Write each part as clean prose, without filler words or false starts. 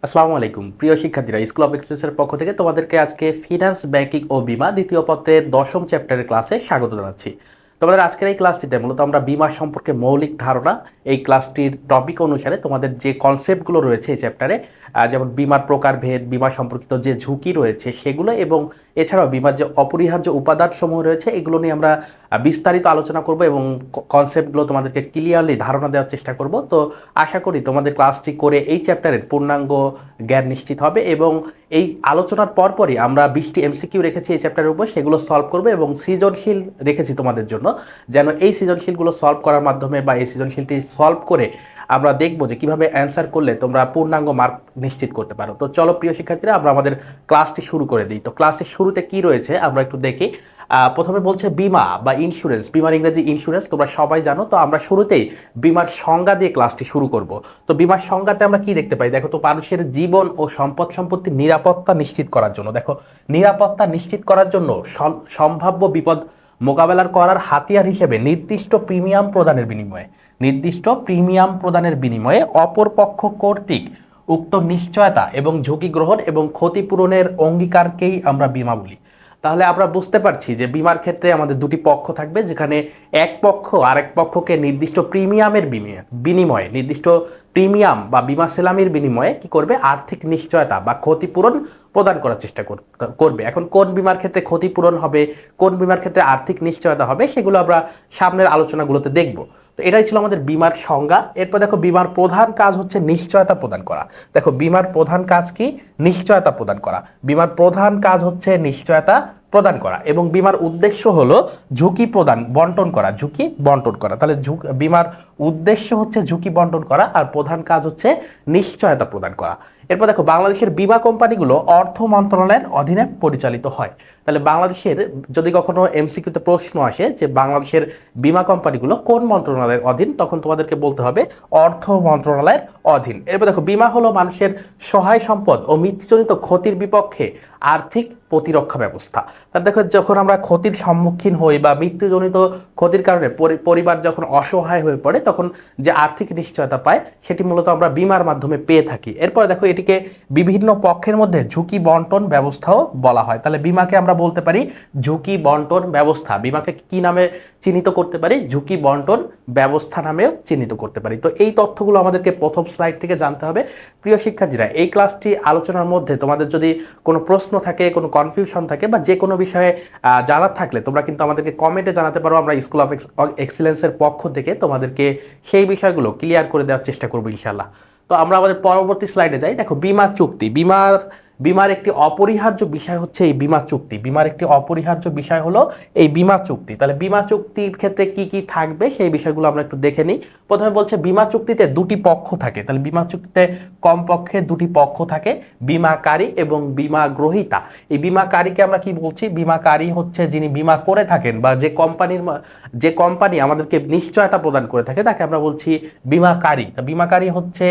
আসসালামু আলাইকুম প্রিয় শিক্ষার্থীরা, স্কুল অফ এক্সেলেন্সের পক্ষ থেকে তোমাদেরকে আজকে ফিনান্স, ব্যাংকিং ও বীমা দ্বিতীয় পত্রের দশম চ্যাপ্টারের ক্লাসে স্বাগত জানাচ্ছি। তোমাদের আজকের এই ক্লাসটিতে মূলত আমরা বীমা সম্পর্কে মৌলিক ধারণা, এই ক্লাসটির টপিক অনুসারে তোমাদের যে কনসেপ্টগুলো রয়েছে এই চ্যাপ্টারে, যেমন বীমার প্রকারভেদ, বীমা সম্পর্কিত যে ঝুঁকি রয়েছে সেগুলো, এবং এছাড়াও বীমার যে অপরিহার্য উপাদানসমূহ রয়েছে এগুলো নিয়ে আমরা বিস্তারিত আলোচনা করব এবং কনসেপ্টগুলো তোমাদেরকে ক্লিয়ারলি ধারণা দেওয়ার চেষ্টা করব। তো আশা করি তোমাদের ক্লাসটি করে এই চ্যাপ্টারের পূর্ণাঙ্গ জ্ঞান নিশ্চিত হবে, এবং এই আলোচনার পরপরই আমরা 20টি এমসিকিউ রেখেছি এই চ্যাপ্টারের উপর, সেগুলো সলভ করবো এবং সৃজনশীল রেখেছি তোমাদের জন্য, যেন এই সৃজনশীলগুলো সলভ করার মাধ্যমে বা এই সৃজনশীলটি সলভ করে আমরা দেখবো যে কিভাবে অ্যান্সার করলে তোমরা পূর্ণাঙ্গ মার্ক নিশ্চিত করতে পারো। তো চলো প্রিয় শিক্ষার্থীরা, আমরা আমাদের ক্লাসটি শুরু করে দিই। তো ক্লাসের শুরুতে কি রয়েছে আমরা একটু দেখি। প্রথমে বলছে বীমা বা ইন্স্যুরেন্স, বীমার ইংরেজি ইন্স্যুরেন্স তোমরা সবাই জানো। তো আমরা শুরুতেই বীমার সংজ্ঞা দিয়ে ক্লাসটি শুরু করব। তো বীমার সংজ্ঞাতে আমরা কি দেখতে পাই দেখো তো, মানুষের জীবন ও সম্পত্তির নিরাপত্তা নিশ্চিত করার জন্য, দেখো নিরাপত্তা নিশ্চিত করার জন্য সম্ভাব্য বিপদ মোকাবেলার করার হাতিয়ার হিসেবে নির্দিষ্ট প্রিমিয়াম প্রদানের বিনিময়ে অপর পক্ষ কর্তৃক উক্ত নিশ্চয়তা এবং ঝুঁকি গ্রহণ এবং ক্ষতিপূরণের অঙ্গীকারকেই আমরা বীমা বলি। তাহলে আমরা বুঝতে পারছি যে বীমার ক্ষেত্রে আমাদের দুটি পক্ষ থাকবে, যেখানে এক পক্ষ আরেক পক্ষকে নির্দিষ্ট প্রিমিয়ামের বিনিময়ে নির্দিষ্ট প্রিমিয়াম বা বীমা সেলামির বিনিময়ে কি করবে, আর্থিক নিশ্চয়তা বা ক্ষতিপূরণ প্রদান করার চেষ্টা করবে। এখন কোন বীমার ক্ষেত্রে ক্ষতিপূরণ হবে, কোন বীমার ক্ষেত্রে আর্থিক নিশ্চয়তা হবে, সেগুলো আমরা সামনের আলোচনাগুলোতে দেখব। তো এটাই ছিল আমাদের বীমার সংজ্ঞা। এরপর দেখো বীমার প্রধান কাজ হচ্ছে নিশ্চয়তা প্রদান করা। দেখো বীমার প্রধান কাজ কি, নিশ্চয়তা প্রদান করা। বীমার প্রধান কাজ হচ্ছে নিশ্চয়তা প্রদান করা, এবং বীমার উদ্দেশ্য হলো ঝুঁকি বন্টন করা। তাহলে বীমার উদ্দেশ্য হচ্ছে ঝুঁকি বন্টন করা, আর প্রধান কাজ হচ্ছে নিশ্চয়তা প্রদান করা। এরপর দেখো বাংলাদেশের বীমা কোম্পানিগুলো অর্থ মন্ত্রণালয়ের অধীনে পরিচালিত হয়। তাহলে বাংলাদেশের যদি কখনো এমসিকিউতে প্রশ্ন আসে যে বাংলাদেশের বীমা কোম্পানিগুলো কোন মন্ত্রণালয়ের অধীন, তখন তোমাদেরকে বলতে হবে অর্থ মন্ত্রণালয়ের অধীন। এরপর দেখো বীমা হলো মানুষের সহায় সম্পদ ও মৃত্যুজনিত ক্ষতির বিপক্ষে আর্থিক প্রতিরক্ষা ব্যবস্থা। তার দেখো যখন আমরা ক্ষতির সম্মুখীন হই বা মৃত্যুজনিত ক্ষতির কারণে পরিবার যখন অসহায় হয়ে পড়ে, তখন যে আর্থিক নিশ্চয়তা পায় সেটি মূলত আমরা বীমার মাধ্যমে পেয়ে থাকি। এরপর দেখো এটিকে বিভিন্ন পক্ষের মধ্যে ঝুঁকি বন্টন ব্যবস্থাও বলা হয়। তাহলে বীমাকে আমরা বলতে পারি ঝুঁকি বন্টন ব্যবস্থা। বীমাকে কি নামে চিহ্নিত করতে পারি, ঝুঁকি বন্টন ব্যবস্থা নামেও চিহ্নিত করতে পারি। তো এই তথ্যগুলো আমাদেরকে প্রথম স্লাইড থেকে জানতে হবে। প্রিয় শিক্ষার্থীরা, এই ক্লাসটি আলোচনার মধ্যে তোমাদের যদি কোনো প্রশ্ন থাকে, কোনো কনফিউশন থাকে বা যে কোনো বিষয়ে জানার থাকলে তোমরা কিন্তু আমাদেরকে কমেন্টে জানাতে পারো। আমরা স্কুল অফ এক্সেলেন্সের পক্ষ থেকে তোমাদেরকে সেই বিষয়গুলো ক্লিয়ার করে দেওয়ার চেষ্টা করবো ইনশাল্লাহ। তো আমরা আমাদের পরবর্তী স্লাইডে যাই। দেখো বীমা চুক্তি, বীমার একটি অপরিহার্য বিষয় হচ্ছে এই বীমা চুক্তি। বীমার একটি অপরিহার্য বিষয় হলো এই বীমা চুক্তি। তাহলে বীমা চুক্তির ক্ষেত্রে কি কি থাকবে সেই বিষয়গুলো আমরা একটু দেখে নিই। প্রথমে বলছে বীমা চুক্তিতে দুটি পক্ষ থাকে। তাহলে বীমা চুক্তিতে কমপক্ষে দুটি পক্ষ থাকে, বীমাকারী এবং বীমা গ্রহীতা। এই বীমাকারীকে আমরা কি বলছি, বীমাকারী হচ্ছে যিনি বীমা করে থাকেন বা যে কোম্পানি আমাদেরকে নিশ্চয়তা প্রদান করে থাকে তাকে আমরা বলছি বীমাকারী। বীমাকারী হচ্ছে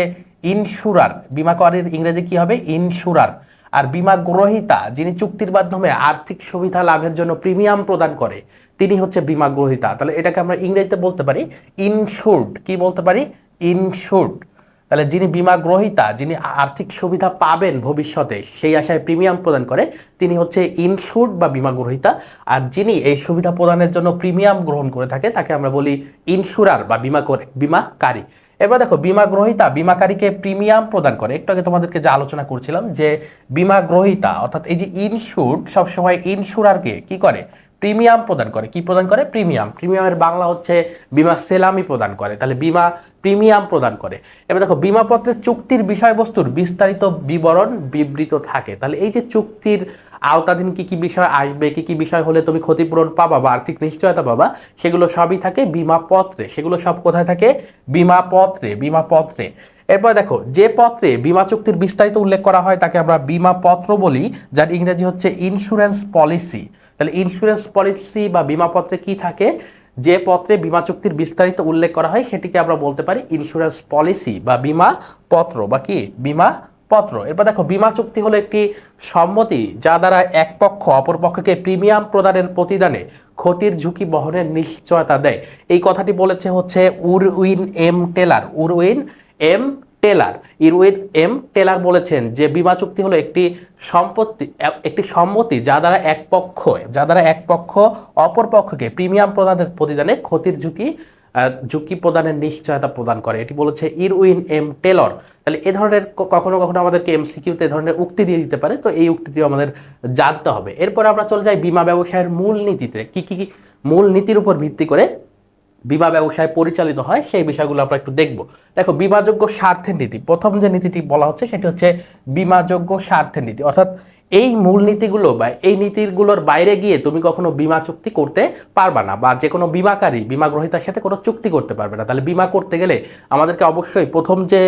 ইনস্যুরার। বীমাকারীর ইংরেজি কি হবে, ইনস্যুরার। আর বীমা গ্রহীতা যিনি চুক্তির মাধ্যমে আর্থিক সুবিধা লাভের জন্য প্রিমিয়াম প্রদান করে, তিনি হচ্ছে বীমা গ্রহীতা। তাহলে এটাকে আমরা ইংরেজিতে বলতে পারি ইনস্যুরড। কি বলতে পারি, ইনস্যুরড। তাহলে যিনি বীমা গ্রহীতা, যিনি আর্থিক সুবিধা পাবেন ভবিষ্যতে সেই আশায় প্রিমিয়াম প্রদান করে, তিনি হচ্ছে ইনস্যুরড বা বীমা গ্রহীতা। আর যিনি এই সুবিধা প্রদানের জন্য প্রিমিয়াম গ্রহণ করে থাকে তাকে আমরা বলি ইনস্যুরার বা বীমাকারী। এবার দেখো বীমা গ্রহীতা বীমাকারীকে প্রিমিয়াম প্রদান করে। একটু আগে তোমাদেরকে যে আলোচনা করছিলাম যে বীমা গ্রহীতা অর্থাৎ এই যে ইনস্যুরড সবসময় ইনস্যুরারকে কি করে, প্রিমিয়াম প্রদান করে। কি প্রদান করে, প্রিমিয়ামের বাংলা হচ্ছে বীমা সেলামি প্রদান করে। তাহলে বীমা প্রিমিয়াম প্রদান করে। এবার দেখো বীমাপত্রের চুক্তির বিষয়বস্তুর বিস্তারিত বিবরণ বিবৃত থাকে। তাহলে এই যে চুক্তির আওতাধীন কি কি বিষয় আসবে, কি কি বিষয় হলে তুমি ক্ষতিপূরণ পাবা বা আর্থিক নিশ্চয়তা পাবা, সেগুলো সবই থাকে বীমাপত্রে। সেগুলো সব কোথায় থাকে, বীমাপত্রে। এরপর দেখো যে পত্রে বীমা চুক্তির বিস্তারিত উল্লেখ করা হয় তাকে আমরা বীমাপত্র বলি, যার ইংরেজি হচ্ছে ইন্স্যুরেন্স পলিসি। তাহলে ইন্স্যুরেন্স পলিসি বা বীমাপত্রে কি থাকে, যে পত্রে বীমা চুক্তির বিস্তারিত উল্লেখ করা হয় সেটিকে আমরা বলতে পারি ইন্স্যুরেন্স পলিসি বা বীমাপত্র বা কি বীমাপত্র। এরপর দেখো বীমা চুক্তি হলো একটি সম্মতি যা দ্বারা এক পক্ষ অপর পক্ষকে প্রিমিয়াম প্রদানের প্রতিদানে ক্ষতির ঝুঁকি বহনের নিশ্চয়তা দেয়। এই কথাটি বলেছে হচ্ছে উরউইন এম টেলার, ইরউইন এম টেলার বলেছেন যে বীমা চুক্তি হলো একটি সম্মতি যা দ্বারা এক পক্ষ অপর পক্ষকে প্রিমিয়াম প্রদানে ক্ষতির ঝুঁকি প্রদানের নিশ্চয়তা প্রদান করে। এটি বলেছে ইরউইন এম টেলর। তাহলে এ ধরনের কখনো কখনো আমাদেরকে এমসিকিউতে এ ধরনের উক্তি দিয়ে দিতে পারে, তো এই উক্তিটিও আমাদের জানতে হবে। এরপর আমরা চলে যাই বীমা ব্যবসায়ের মূল নীতিতে, কি মূল নীতির উপর ভিত্তি করে বীমা ব্যবসায় পরিচালিত হয় সেই বিষয়গুলো আমরা একটু দেখব। দেখো, বীমাযোগ্য স্বার্থের নীতি, প্রথম যে নীতিটি বলা হচ্ছে সেটি হচ্ছে বীমাযোগ্য স্বার্থের নীতি। অর্থাৎ এই মূল নীতিগুলো বা এই নীতিগুলোর বাইরে গিয়ে তুমি কখনো বীমা চুক্তি করতে পারবা না, বা যে কোনো বীমাকারী বীমা গ্রহীতার সাথে কোনো চুক্তি করতে পারবে না। তাহলে বীমা করতে গেলে আমাদেরকে অবশ্যই প্রথম যে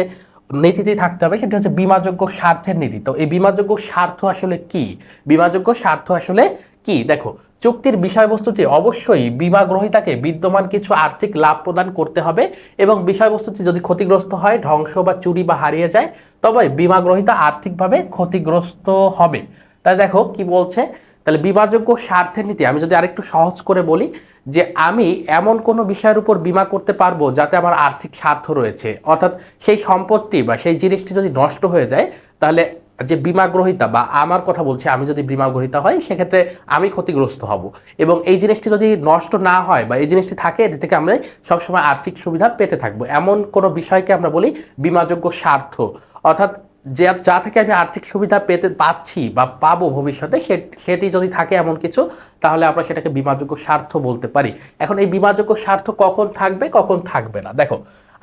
নীতিটি থাকতে হবে সেটি হচ্ছে বীমাযোগ্য স্বার্থের নীতি। তো এই বীমাযোগ্য স্বার্থ আসলে কি? বীমাযোগ্য স্বার্থ আসলে কি? দেখো, চুক্তির বিষয়বস্তুটি অবশ্যই বীমা গ্রহীতাকে বিদ্যমান কিছু আর্থিক লাভ প্রদান করতে হবে, এবং বিষয়বস্তুটি যদি ক্ষতিগ্রস্ত হয়, ধ্বংস বা চুরি বা হারিয়ে যায়, তবে বীমা গ্রহীতা আর্থিকভাবে ক্ষতিগ্রস্ত হবে। তাই দেখো কি বলছে, তাহলে বীমাযোগ্য স্বার্থের নীতি আমি যদি আরেকটু সহজ করে বলি, যে আমি এমন কোনো বিষয়ের উপর বীমা করতে পারবো যাতে আমার আর্থিক স্বার্থ রয়েছে, অর্থাৎ সেই সম্পত্তি বা সেই জিনিসটি যদি নষ্ট হয়ে যায়, তাহলে যে বীমা গ্রহীতা বা আমার কথা বলছি, আমি যদি বীমা গ্রহীতা হয় সেক্ষেত্রে আমি ক্ষতিগ্রস্ত হব, এবং এই জিনিসটি যদি নষ্ট না হয় বা এই জিনিসটি থাকে, এটি থেকে আমরা সবসময় আর্থিক সুবিধা পেতে থাকবো, এমন কোনো বিষয়কে আমরা বলি বীমাযোগ্য স্বার্থ। অর্থাৎ যা থেকে আমি আর্থিক সুবিধা পাচ্ছি বা পাবো ভবিষ্যতে, সেটি যদি থাকে এমন কিছু, তাহলে আমরা সেটাকে বীমাযোগ্য স্বার্থ বলতে পারি। এখন এই বীমাযোগ্য স্বার্থ কখন থাকবে কখন থাকবে না, দেখো,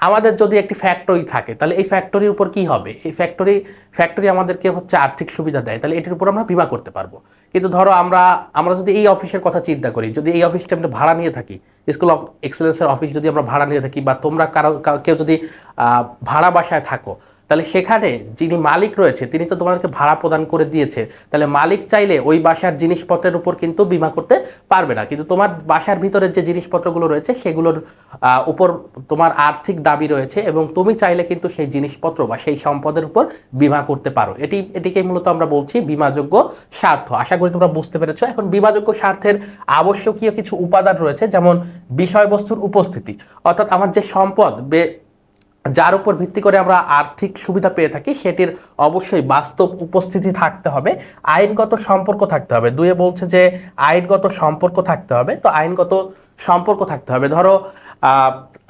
আমাদের যদি একটি ফ্যাক্টরি থাকে, তাহলে এই ফ্যাক্টরির উপর কি হবে, এই ফ্যাক্টরি আমাদেরকে হচ্ছে আর্থিক সুবিধা দেয়, তাহলে এটির উপর আমরা বীমা করতে পারবো। কিন্তু ধরো আমরা যদি এই অফিসের কথা চিন্তা করি, যদি এই অফিসটা আমরা ভাড়া নিয়ে থাকি, স্কুল অফ এক্সেলেন্সের অফিস যদি আমরা ভাড়া নিয়ে থাকি, বা তোমরা কেউ যদি ভাড়া বাসায় থাকো, তাহলে সেখানে যিনি মালিক রয়েছে তিনি তো তোমাদেরকে ভাড়া প্রদান করে দিয়েছে, তাহলে মালিক চাইলে ওই বাসার জিনিসপত্রের উপর কিন্তু বীমা করতে পারবে না, কিন্তু তোমার বাসার ভিতরের যে জিনিসপত্রগুলো রয়েছে সেগুলোর উপর তোমার আর্থিক দাবি রয়েছে, এবং তুমি চাইলে কিন্তু সেই জিনিসপত্র বা সেই সম্পদের উপর বীমা করতে পারো। এটিকে মূলত আমরা বলছি বীমাযোগ্য স্বার্থ। আশা করি তোমরা বুঝতে পেরেছো। এখন বীমাযোগ্য স্বার্থের আবশ্যকীয় কিছু উপাদান রয়েছে, যেমন বিষয়বস্তুর উপস্থিতি, অর্থাৎ আমার যে সম্পদ যার উপর ভিত্তি করে আমরা আর্থিক সুবিধা পেয়ে থাকি সেটির অবশ্যই বাস্তব উপস্থিতি থাকতে হবে, আইনগত সম্পর্ক থাকতে হবে। দুয়ে বলছে যে আইনগত সম্পর্ক থাকতে হবে, তো আইনগত সম্পর্ক থাকতে হবে। ধরো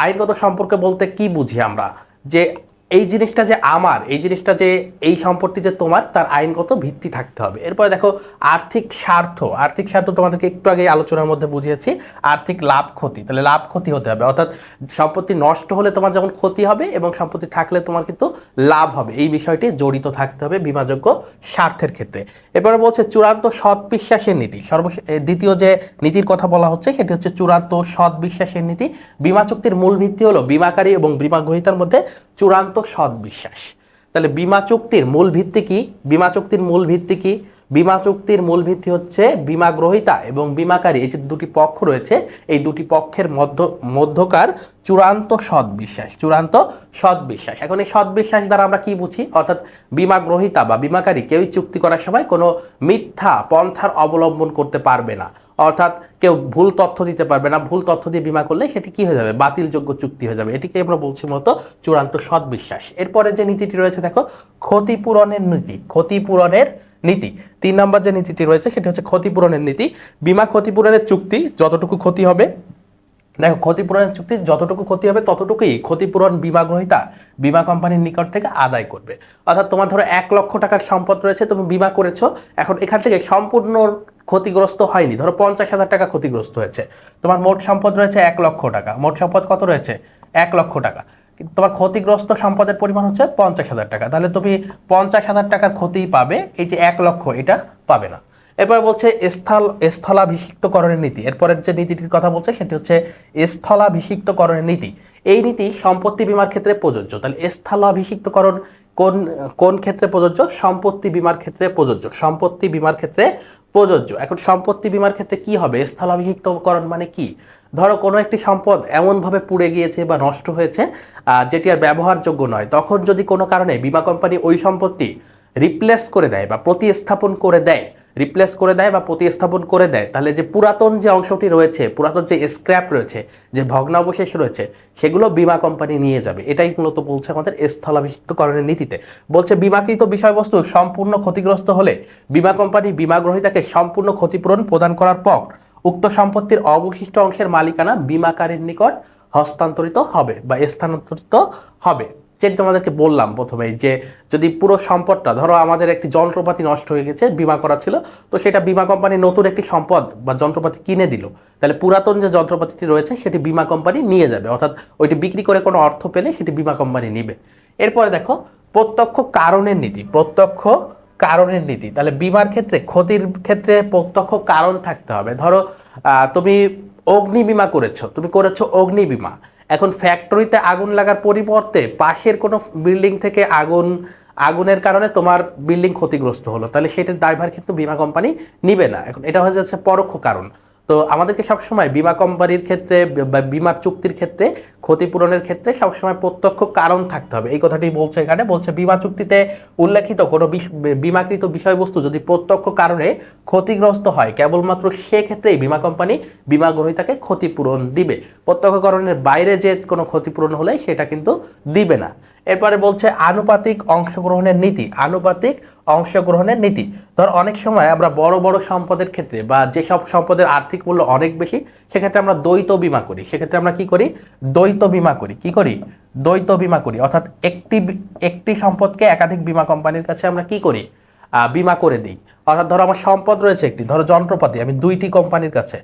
আইনগত সম্পর্ক বলতে কি বুঝি আমরা, যে এই জিনিসটা যে আমার, এই জিনিসটা যে এই সম্পত্তি যে তোমার, তার আইনগত ভিত্তি থাকতে হবে। এরপরে দেখো আর্থিক স্বার্থ তোমাদেরকে একটু আগে আলোচনার মধ্যে বুঝিয়েছি, আর্থিক লাভ ক্ষতি, তাহলে লাভ ক্ষতি হতে হবে, অর্থাৎ সম্পত্তি নষ্ট হলে তোমার যেমন ক্ষতি হবে এবং সম্পত্তি থাকলে তোমার কিন্তু লাভ হবে, এই বিষয়টি জড়িত থাকতে হবে বীমাযোগ্য স্বার্থের ক্ষেত্রে। এরপরে বলছে চূড়ান্ত সৎ বিশ্বাসের নীতি। দ্বিতীয় যে নীতির কথা বলা হচ্ছে সেটি হচ্ছে চূড়ান্ত সৎ বিশ্বাসের নীতি। বীমা চুক্তির মূল ভিত্তি হলো বীমাকারী এবং বীমা গ্রহীতার মধ্যে চূড়ান্ত সৎ বিশ্বাস। তাহলে বীমা চুক্তির মূল ভিত্তি কি? বীমা চুক্তির মূল ভিত্তি কি? বীমা চুক্তির মূল ভিত্তি হচ্ছে বীমা গ্রহীতা এবং বীমাকারী, এই যে দুটি পক্ষ রয়েছে, এই দুটি পক্ষের মধ্যকার চূড়ান্ত সৎবিশ্বাস। এখন এই সৎবিশ্বাস দ্বারা আমরা কি বুঝি, অর্থাৎ বীমা গ্রহীতা বা বীমাকারী কেউই চুক্তি করার সময় কোনো মিথ্যা পন্থার অবলম্বন করতে পারবে না, অর্থাৎ কেউ ভুল তথ্য দিতে পারবে না, ভুল তথ্য দিয়ে বীমা করলে সেটি কি হয়ে যাবে, বাতিলযোগ্য চুক্তি হয়ে যাবে। এটিকে আমরা বলছি মতো চূড়ান্ত সৎবিশ্বাস। এরপরে যে নীতিটি রয়েছে দেখো, ক্ষতিপূরণের নীতি। 3 নম্বর যে নীতিটি রয়েছে সেটি হচ্ছে ক্ষতিপূরণের নীতি। বীমা ক্ষতিপূরণের চুক্তি যতটুকু ক্ষতি হবে, দেখো ক্ষতিপূরণের চুক্তি যতটুকু ক্ষতি হবে ততটুকুই ক্ষতিপূরণ বীমা গ্রহীতা বীমা কোম্পানির নিকট থেকে আদায় করবে। অর্থাৎ তোমার ধরো 1 লক্ষ টাকার সম্পদ রয়েছে, তুমি বীমা করেছো, এখন এখান থেকে সম্পূর্ণ ক্ষতিগ্রস্ত হয়নি, ধরো 50,000 টাকা ক্ষতিগ্রস্ত হয়েছে, তোমার মোট সম্পদ রয়েছে 1 লক্ষ টাকা, মোট সম্পদ কত রয়েছে 1 লক্ষ টাকা, কিন্তু তোমার ক্ষতিগ্রস্ত সম্পদের পরিমাণ হচ্ছে 50,000 টাকা, তাহলে তুমি 50,000 টাকার ক্ষতি পাবে, এই যে 1 লক্ষ এটা পাবে না। এরপর বলছে স্থলাভিষিক্তকরণের নীতি। এরপরের যে নীতিটির কথা বলছে সেটি হচ্ছে স্থলাভিষিক্তকরণের নীতি। এই নীতি সম্পত্তি বীমার ক্ষেত্রে প্রযোজ্য। তাহলে স্থলাভিষিক্তকরণ কোন ক্ষেত্রে প্রযোজ্য? সম্পত্তি বীমার ক্ষেত্রে প্রযোজ্য। এখন সম্পত্তি বীমার ক্ষেত্রে কি হবে? স্থলাভিষিক্তকরণ মানে কি? ধরো কোনো একটি সম্পদ এমনভাবে পুড়ে গিয়েছে বা নষ্ট হয়েছে যেটি আর ব্যবহারযোগ্য নয়, তখন যদি কোনো কারণে বীমা কোম্পানি ওই সম্পত্তি রিপ্লেস করে দেয় বা প্রতিস্থাপন করে দেয়, রিপ্লেস করে দেয় বা প্রতিস্থাপন করে দেয়, তাহলে যে পুরাতন যে অংশটি রয়েছে, পুরাতন যে স্ক্র্যাপ রয়েছে, যে ভগ্নাবশেষ রয়েছে, সেগুলো বীমা কোম্পানি নিয়ে যাবে। এটাই মূলত বলছে আমাদের স্থলাভিষিক্তকরণের নীতিতে। বলছে বিমাকৃত বিষয়বস্তু সম্পূর্ণ ক্ষতিগ্রস্ত হলে বীমা কোম্পানি বীমা গ্রহীতাকে সম্পূর্ণ ক্ষতিপূরণ প্রদান করার পর উক্ত সম্পত্তির অবশিষ্ট অংশের মালিকানা বীমাকারীর নিকট হস্তান্তরিত হবে বা স্থানান্তরিত হবে। যেটি তোমাদেরকে বললাম প্রথমেই, যে যদি পুরো সম্পদটা, ধরো আমাদের একটি যন্ত্রপাতি নষ্ট হয়ে গেছে, বীমা করা ছিল, তো সেটা বীমা কোম্পানি নতুন একটি সম্পদ বা যন্ত্রপাতি কিনে দিল, তাহলে পুরাতন যে যন্ত্রপাতিটি রয়েছে সেটি বীমা কোম্পানি নিয়ে যাবে, অর্থাৎ ওইটি বিক্রি করে কোনো অর্থ পেলে সেটি বীমা কোম্পানি নিবে। এরপরে দেখো প্রত্যক্ষ কারণের নীতি। প্রত্যক্ষ কারণের নীতি, তাহলে বীমার ক্ষেত্রে, ক্ষতির ক্ষেত্রে প্রত্যক্ষ কারণ থাকতে হবে। ধরো তুমি অগ্নি বীমা করেছো, তুমি করেছো অগ্নি বীমা, এখন ফ্যাক্টরিতে আগুন লাগার পরিবর্তে পাশের কোনো বিল্ডিং থেকে আগুনের কারণে তোমার বিল্ডিং ক্ষতিগ্রস্ত হলো, তাহলে সেটার দায়ভার কিন্তু বীমা কোম্পানি নিবে না। এখন এটা হয়ে যাচ্ছে পরোক্ষ কারণ। তো আমাদেরকে সবসময় বীমা কোম্পানির ক্ষেত্রে বা বীমার চুক্তির ক্ষেত্রে, ক্ষতিপূরণের ক্ষেত্রে সবসময় প্রত্যক্ষ কারণ থাকতে হবে। এই কথাটি বলছে এখানে, বলছে বীমা চুক্তিতে উল্লেখিত কোনো বীমাকৃত বিষয়বস্তু যদি প্রত্যক্ষ কারণে ক্ষতিগ্রস্ত হয়, কেবলমাত্র সেক্ষেত্রেই বীমা কোম্পানি বীমা গ্রহীতাকে ক্ষতিপূরণ দিবে। প্রত্যক্ষ কারণের বাইরে যে কোনো ক্ষতিপূরণ হলে সেটা কিন্তু দিবে না। এরপরে বলছে আনুপাতিক অংশগ্রহণের নীতি। আনুপাতিক অংশগ্রহণের নীতি, ধর অনেক সময় আমরা বড় বড় সম্পদের ক্ষেত্রে বা যেসব সম্পদের আর্থিক মূল্য অনেক বেশি, সেক্ষেত্রে আমরা দ্বৈত বীমা করি। সেক্ষেত্রে আমরা কি করি? দ্বৈত বীমা করি। কি করি? দ্বৈত বীমা করি, অর্থাৎ একটি সম্পদকে একাধিক বীমা কোম্পানির কাছে আমরা কি করি? বীমা করে দিই। অর্থাৎ ধরো আমার সম্পদ রয়েছে একটি, ধরো যন্ত্রপাতি, আমি দুইটি কোম্পানির কাছে,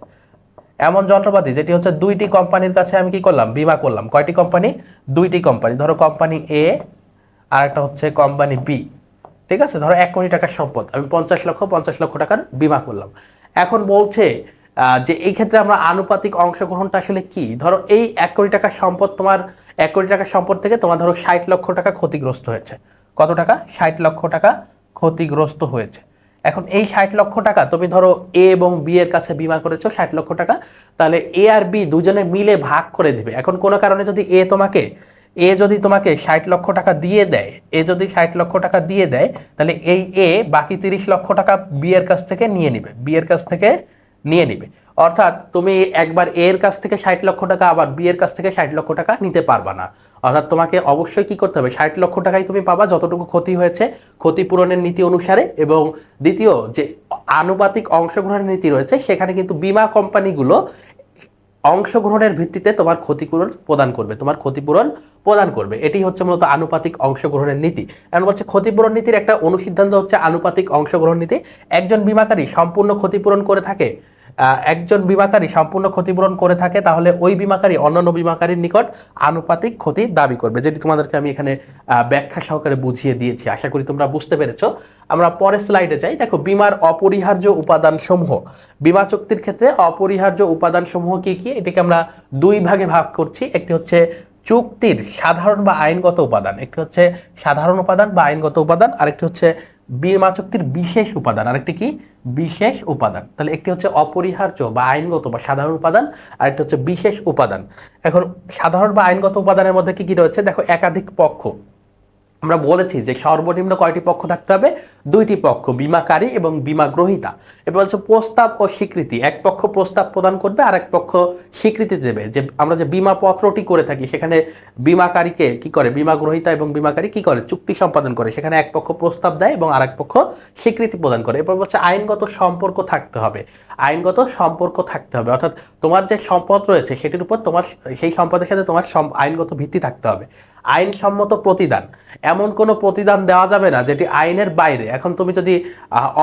এমন যন্ত্রপাতি যেটি হচ্ছে দুইটি কোম্পানির কাছে আমি কি করলাম? বীমা করলাম। কয়টি কোম্পানি? দুইটি কোম্পানি। ধরো কোম্পানি এ আর একটা হচ্ছে কোম্পানি বি, ঠিক আছে? ধরো 1 কোটি টাকার সম্পদ, আমি 50 লক্ষ টাকার বীমা করলাম। এখন বলছে যে এই ক্ষেত্রে আমরা আনুপাতিক অংশগ্রহণটা আসলে কি? ধরো এই 1 কোটি টাকার সম্পদ, তোমার 1 কোটি টাকার সম্পদ থেকে তোমার ধরো 60 লক্ষ টাকা ক্ষতিগ্রস্ত হয়েছে। কত টাকা? 60 লক্ষ টাকা ক্ষতিগ্রস্ত হয়েছে। এখন এই 60 লক্ষ টাকা তুমি ধরো এ এবং বি এর কাছে বীমা করেছো 60 লক্ষ টাকা, তাহলে এ আর বি দুজনে মিলে ভাগ করে দিবে। এখন কোনো কারণে যদি এ যদি তোমাকে 60 লক্ষ টাকা দিয়ে দেয়, এ যদি 60 লক্ষ টাকা দিয়ে দেয়, তাহলে এই এ বাকি 30 লক্ষ টাকা বি এর কাছ থেকে নিয়ে নিবে, বি এর কাছ থেকে নিয়ে নিবে। অর্থাৎ তুমি একবার এ এর কাছ থেকে 60 লক্ষ টাকা, আবার বি এর কাছ থেকে 60 লক্ষ টাকা নিতে পারবা না। অর্থাৎ তোমাকে অবশ্যই কি করতে হবে? 60 লক্ষ টাকাই তুমি পাবা যতটুকু ক্ষতি হয়েছে ক্ষতিপূরণের নীতি অনুসারে। এবং দ্বিতীয় যে আনুপাতিক অংশগ্রহণের নীতি রয়েছে, সেখানে কিন্তু বীমা কোম্পানিগুলো অংশগ্রহণের ভিত্তিতে তোমার ক্ষতিপূরণ প্রদান করবে, তোমার ক্ষতিপূরণ প্রদান করবে। এটি হচ্ছে মূলত আনুপাতিক অংশগ্রহণের নীতি। এখন বলছে ক্ষতিপূরণ নীতির একটা অনুসিদ্ধান্ত হচ্ছে আনুপাতিক অংশগ্রহণ নীতি। একজন বীমাকারী সম্পূর্ণ ক্ষতিপূরণ করে থাকে, তাহলে ওই বীমাকারী অন্যান্য বীমাকারীর নিকট আনুপাতিক ক্ষতি দাবি করবে, যেটি তোমাদেরকে আমি এখানে ব্যাখ্যা সহকারে বুঝিয়ে দিয়েছি। আশা করি তোমরা বুঝতে পেরেছো। আমরা পরের স্লাইডে যাই। দেখো বীমার অপরিহার্য উপাদান সমূহ। বীমা চুক্তির ক্ষেত্রে অপরিহার্য উপাদান সমূহ কি কি? এটাকে আমরা দুই ভাগে ভাগ করছি। একটি হচ্ছে চুক্তির সাধারণ বা আইনগত উপাদান, একটি হচ্ছে সাধারণ উপাদান বা আইনগত উপাদান, আরেকটি হচ্ছে বীমা চুক্তির বিশেষ উপাদান, আরেকটি কি? বিশেষ উপাদান। তাহলে একটি হচ্ছে অপরিহার্য বা আইনগত বা সাধারণ উপাদান, আরেকটি হচ্ছে বিশেষ উপাদান। এখন সাধারণ বা আইনগত উপাদানের মধ্যে কি কি রয়েছে? দেখো একাধিক পক্ষ, আমরা বলেছি যে সর্বনিম্ন কয়টি পক্ষ থাকতে হবে? দুইটি পক্ষ, বীমাকারী এবং বীমা গ্রহীতা। এবার বলছে প্রস্তাব ও স্বীকৃতি। এক পক্ষ প্রস্তাব প্রদান করবে আর এক পক্ষ স্বীকৃতি দেবে। যে আমরা যে বীমা পত্রটি করে থাকি, সেখানে বীমাকারীকে কি করে? বীমা গ্রহীতা এবং বীমাকারী কি করে? চুক্তি সম্পাদন করে। সেখানে এক পক্ষ প্রস্তাব দেয় এবং আরেক পক্ষ স্বীকৃতি প্রদান করে। এরপর বলছে আইনগত সম্পর্ক থাকতে হবে। আইনগত সম্পর্ক থাকতে হবে, অর্থাৎ তোমার যে সম্পদ রয়েছে সেটির উপর তোমার সেই সম্পদের সাথে তোমার আইনগত ভিত্তি থাকতে হবে। আইনসম্মত প্রতিদান, এমন কোনো প্রতিদান দেওয়া যাবে না যেটি আইনের বাইরে। এখন তুমি যদি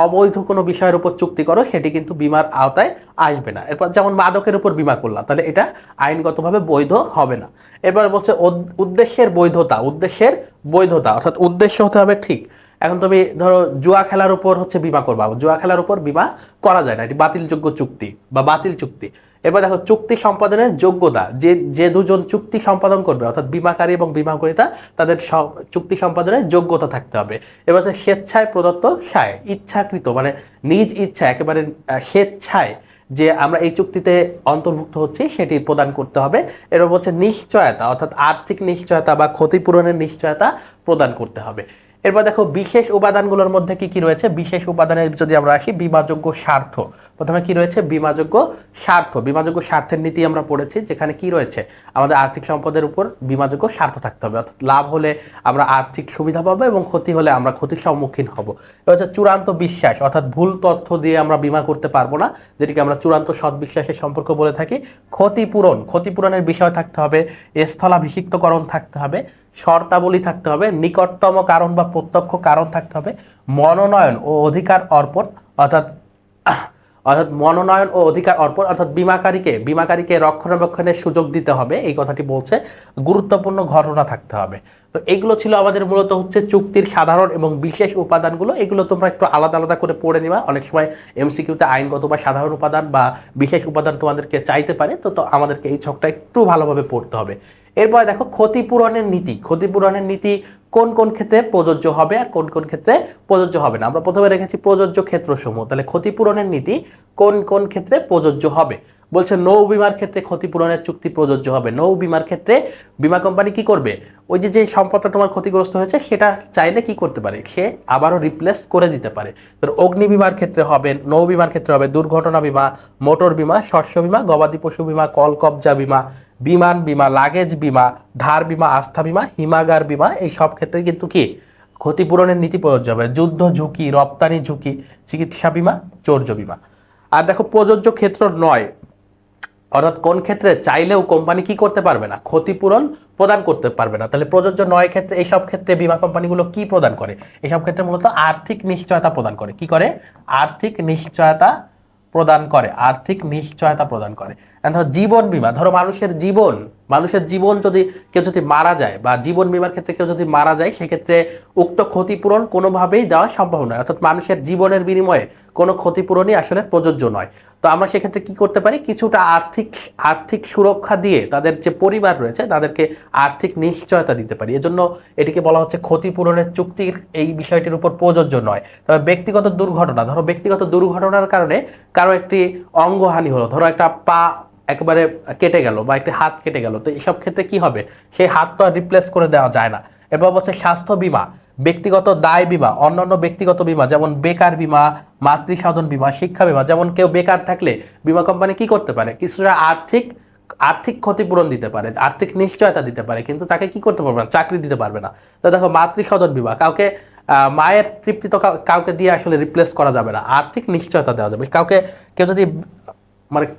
অবৈধ কোনো বিষয়ের উপর চুক্তি করো, সেটি কিন্তু বীমার আওতায় আসবে না। এরপর যেমন মাদকের উপর বীমা করলাম, তাহলে এটা আইনগতভাবে বৈধ হবে না। এবার বলছে উদ্দেশ্যের বৈধতা। উদ্দেশ্যের বৈধতা, অর্থাৎ উদ্দেশ্য হতে হবে ঠিক। এখন তুমি ধরো জুয়া খেলার উপর হচ্ছে বীমা করবা, জুয়া খেলার উপর বীমা করা যায় না, এটি বাতিলযোগ্য চুক্তি বা বাতিল চুক্তি। এবার দেখো চুক্তি সম্পাদনের যোগ্যতা, যে দুজন চুক্তি সম্পাদন করবে, অর্থাৎ বীমাকারী এবং বীমা গ্রহীতা, তাদের চুক্তি সম্পাদনের যোগ্যতা থাকতে হবে। এবার হচ্ছে স্বেচ্ছায় প্রদত্ত সায়, ইচ্ছাকৃত মানে নিজ ইচ্ছা, একেবারে স্বেচ্ছায় যে আমরা এই চুক্তিতে অন্তর্ভুক্ত হচ্ছি সেটি প্রদান করতে হবে। এরপর হচ্ছে নিশ্চয়তা, অর্থাৎ আর্থিক নিশ্চয়তা বা ক্ষতিপূরণের নিশ্চয়তা প্রদান করতে হবে। এরপর দেখো বিশেষ উপাদানগুলোর মধ্যে কি কি রয়েছে। বিশেষ উপাদানে যদি আমরা আসি, বীমাযোগ্য স্বার্থ। প্রথমে কি রয়েছে? বীমাযোগ্য স্বার্থ। বীমাযোগ্য স্বার্থের নীতি আমরা পড়েছি, যেখানে কি রয়েছে, আমাদের আর্থিক সম্পদের উপর বীমাযোগ্য স্বার্থ থাকতে হবে, অর্থাৎ লাভ হলে আমরা আর্থিক সুবিধা পাবো এবং ক্ষতি হলে আমরা ক্ষতির সম্মুখীন হব। এটা হচ্ছে চূড়ান্ত বিশ্বাস, অর্থাৎ ভুল তথ্য দিয়ে আমরা বীমা করতে পারবো না, যেটিকে আমরা চূড়ান্ত সৎবিশ্বাসের সম্পর্ক বলে থাকি। ক্ষতিপূরণ, ক্ষতিপূরণের বিষয় থাকতে হবে, স্থলাভিষিক্তকরণ থাকতে হবে, শর্তাবলী থাকতে হবে, নিকটতম কারণ বা প্রত্যক্ষ কারণ থাকতে হবে, মনোনয়ন ও অধিকার অর্পণ, অর্থাৎ মনোনয়ন ও অধিকার অর্পণ, অর্থাৎ বিমাকারীকে রক্ষণাবেক্ষণের সুযোগ দিতে হবে, এই কথাটি বলছে। গুরুত্বপূর্ণ ঘটনা থাকতে হবে। তো এইগুলো ছিল আমাদের মূলত হচ্ছে চুক্তির সাধারণ এবং বিশেষ উপাদানগুলো। এগুলো তোমরা একটু আলাদা আলাদা করে পড়ে নিবা। অনেক সময় এমসিকিউতে আইনগত বা সাধারণ উপাদান বা বিশেষ উপাদান তোমাদেরকে চাইতে পারে, তো আমাদেরকে এই ছকটা একটু ভালোভাবে পড়তে হবে। এরপর দেখো ক্ষতিপূরণের নীতি। ক্ষতিপূরণের নীতি কোন কোন ক্ষেত্রে প্রযোজ্য হবে আর কোন কোন ক্ষেত্রে প্রযোজ্য হবে না। আমরা প্রথমে রেখেছি প্রযোজ্য ক্ষেত্রসমূহ। তাহলে ক্ষতিপূরণের নীতি কোন কোন ক্ষেত্রে প্রযোজ্য হবে? বলছে নৌ বিমার ক্ষেত্রে ক্ষতিপূরণের চুক্তি প্রযোজ্য হবে। নৌ বিমার ক্ষেত্রে বিমা কোম্পানি কি করবে? ওই যে সম্পদটা তোমার ক্ষতিগ্রস্ত হয়েছে সেটা চাইলে কি করতে পারে? সে আবারও রিপ্লেস করে দিতে পারে। তো অগ্নি বিমার ক্ষেত্রে হবে, নৌ বিমার ক্ষেত্রে হবে দুর্ঘটনা বিমা, মোটর বিমা, শস্য বিমা, গবাদি পশু বিমা, কলকবজা বিমা, বিমান বিমা, লাগেজ বিমা, ধার বিমা, আস্থা বিমা, হিমাগার বিমা, এই সব ক্ষেত্রে কিন্তু কি ক্ষতিপূরণের নীতি প্রযোজ্য হবে। যুদ্ধ ঝুঁকি, রপ্তানি ঝুঁকি, চিকিৎসা বিমা, চৌর্য বিমা। আর দেখো প্রযোজ্য ক্ষেত্র নয়, অর্থাৎ কোন ক্ষেত্রে চাইলেও কোম্পানি কি করতে পারবে না? ক্ষতিপূরণ প্রদান করতে পারবে না। তাহলে প্রযোজ্য নয় ক্ষেত্রে, এইসব ক্ষেত্রে বিমা কোম্পানিগুলো কি প্রদান করে? এইসব ক্ষেত্রে মূলত আর্থিক নিশ্চয়তা প্রদান করে। কি করে? আর্থিক নিশ্চয়তা প্রদান করে। আর্থিক নিশ্চয়তা প্রদান করে। ধরো জীবন বিমা, ধরো মানুষের জীবন যদি কেউ যদি মারা যায়, বা জীবন বিমার ক্ষেত্রে কেউ যদি মারা যায়, সেক্ষেত্রে উক্ত ক্ষতিপূরণ কোনোভাবেই দেওয়া সম্ভব নয়। অর্থাৎ মানুষের জীবনের বিনিময়ে কোনো ক্ষতিপূরণই আসলে প্রযোজ্য নয়। তো আমরা সেক্ষেত্রে কি করতে পারি? কিছুটা আর্থিক সুরক্ষা দিয়ে তাদের যে পরিবার রয়েছে তাদেরকে আর্থিক নিশ্চয়তা দিতে পারি। এজন্য এটিকে বলা হচ্ছে ক্ষতিপূরণের চুক্তির এই বিষয়টির উপর প্রযোজ্য নয়। তবে ব্যক্তিগত দুর্ঘটনা, ধরো ব্যক্তিগত দুর্ঘটনার কারণে কারো একটি অঙ্গহানি হলো, ধরো একটা পা একেবারে কেটে গেল বা একটি হাত কেটে গেল, তো এইসব ক্ষেত্রে কি হবে? সেই হাত তো আর রিপ্লেস করে দেওয়া যায় না। এরপর হচ্ছে স্বাস্থ্য বিমা, ব্যক্তিগত দায় বিমা, অন্যান্য ব্যক্তিগত বিমা যেমন বেকার বিমা, মাতৃসাধন বিমা, শিক্ষা বিমা। যেমন কেউ বেকার থাকলে বিমা কোম্পানি কি করতে পারে? কিছুটা আর্থিক ক্ষতিপূরণ দিতে পারে, আর্থিক নিশ্চয়তা দিতে পারে, কিন্তু তাকে কি করতে পারবে না? চাকরি দিতে পারবে না। তো দেখো মাতৃসদন বিমা, কাউকে মায়ের তৃপ্তি তো কাউকে দিয়ে আসলে রিপ্লেস করা যাবে না, আর্থিক নিশ্চয়তা দেওয়া যাবে। কেউ যদি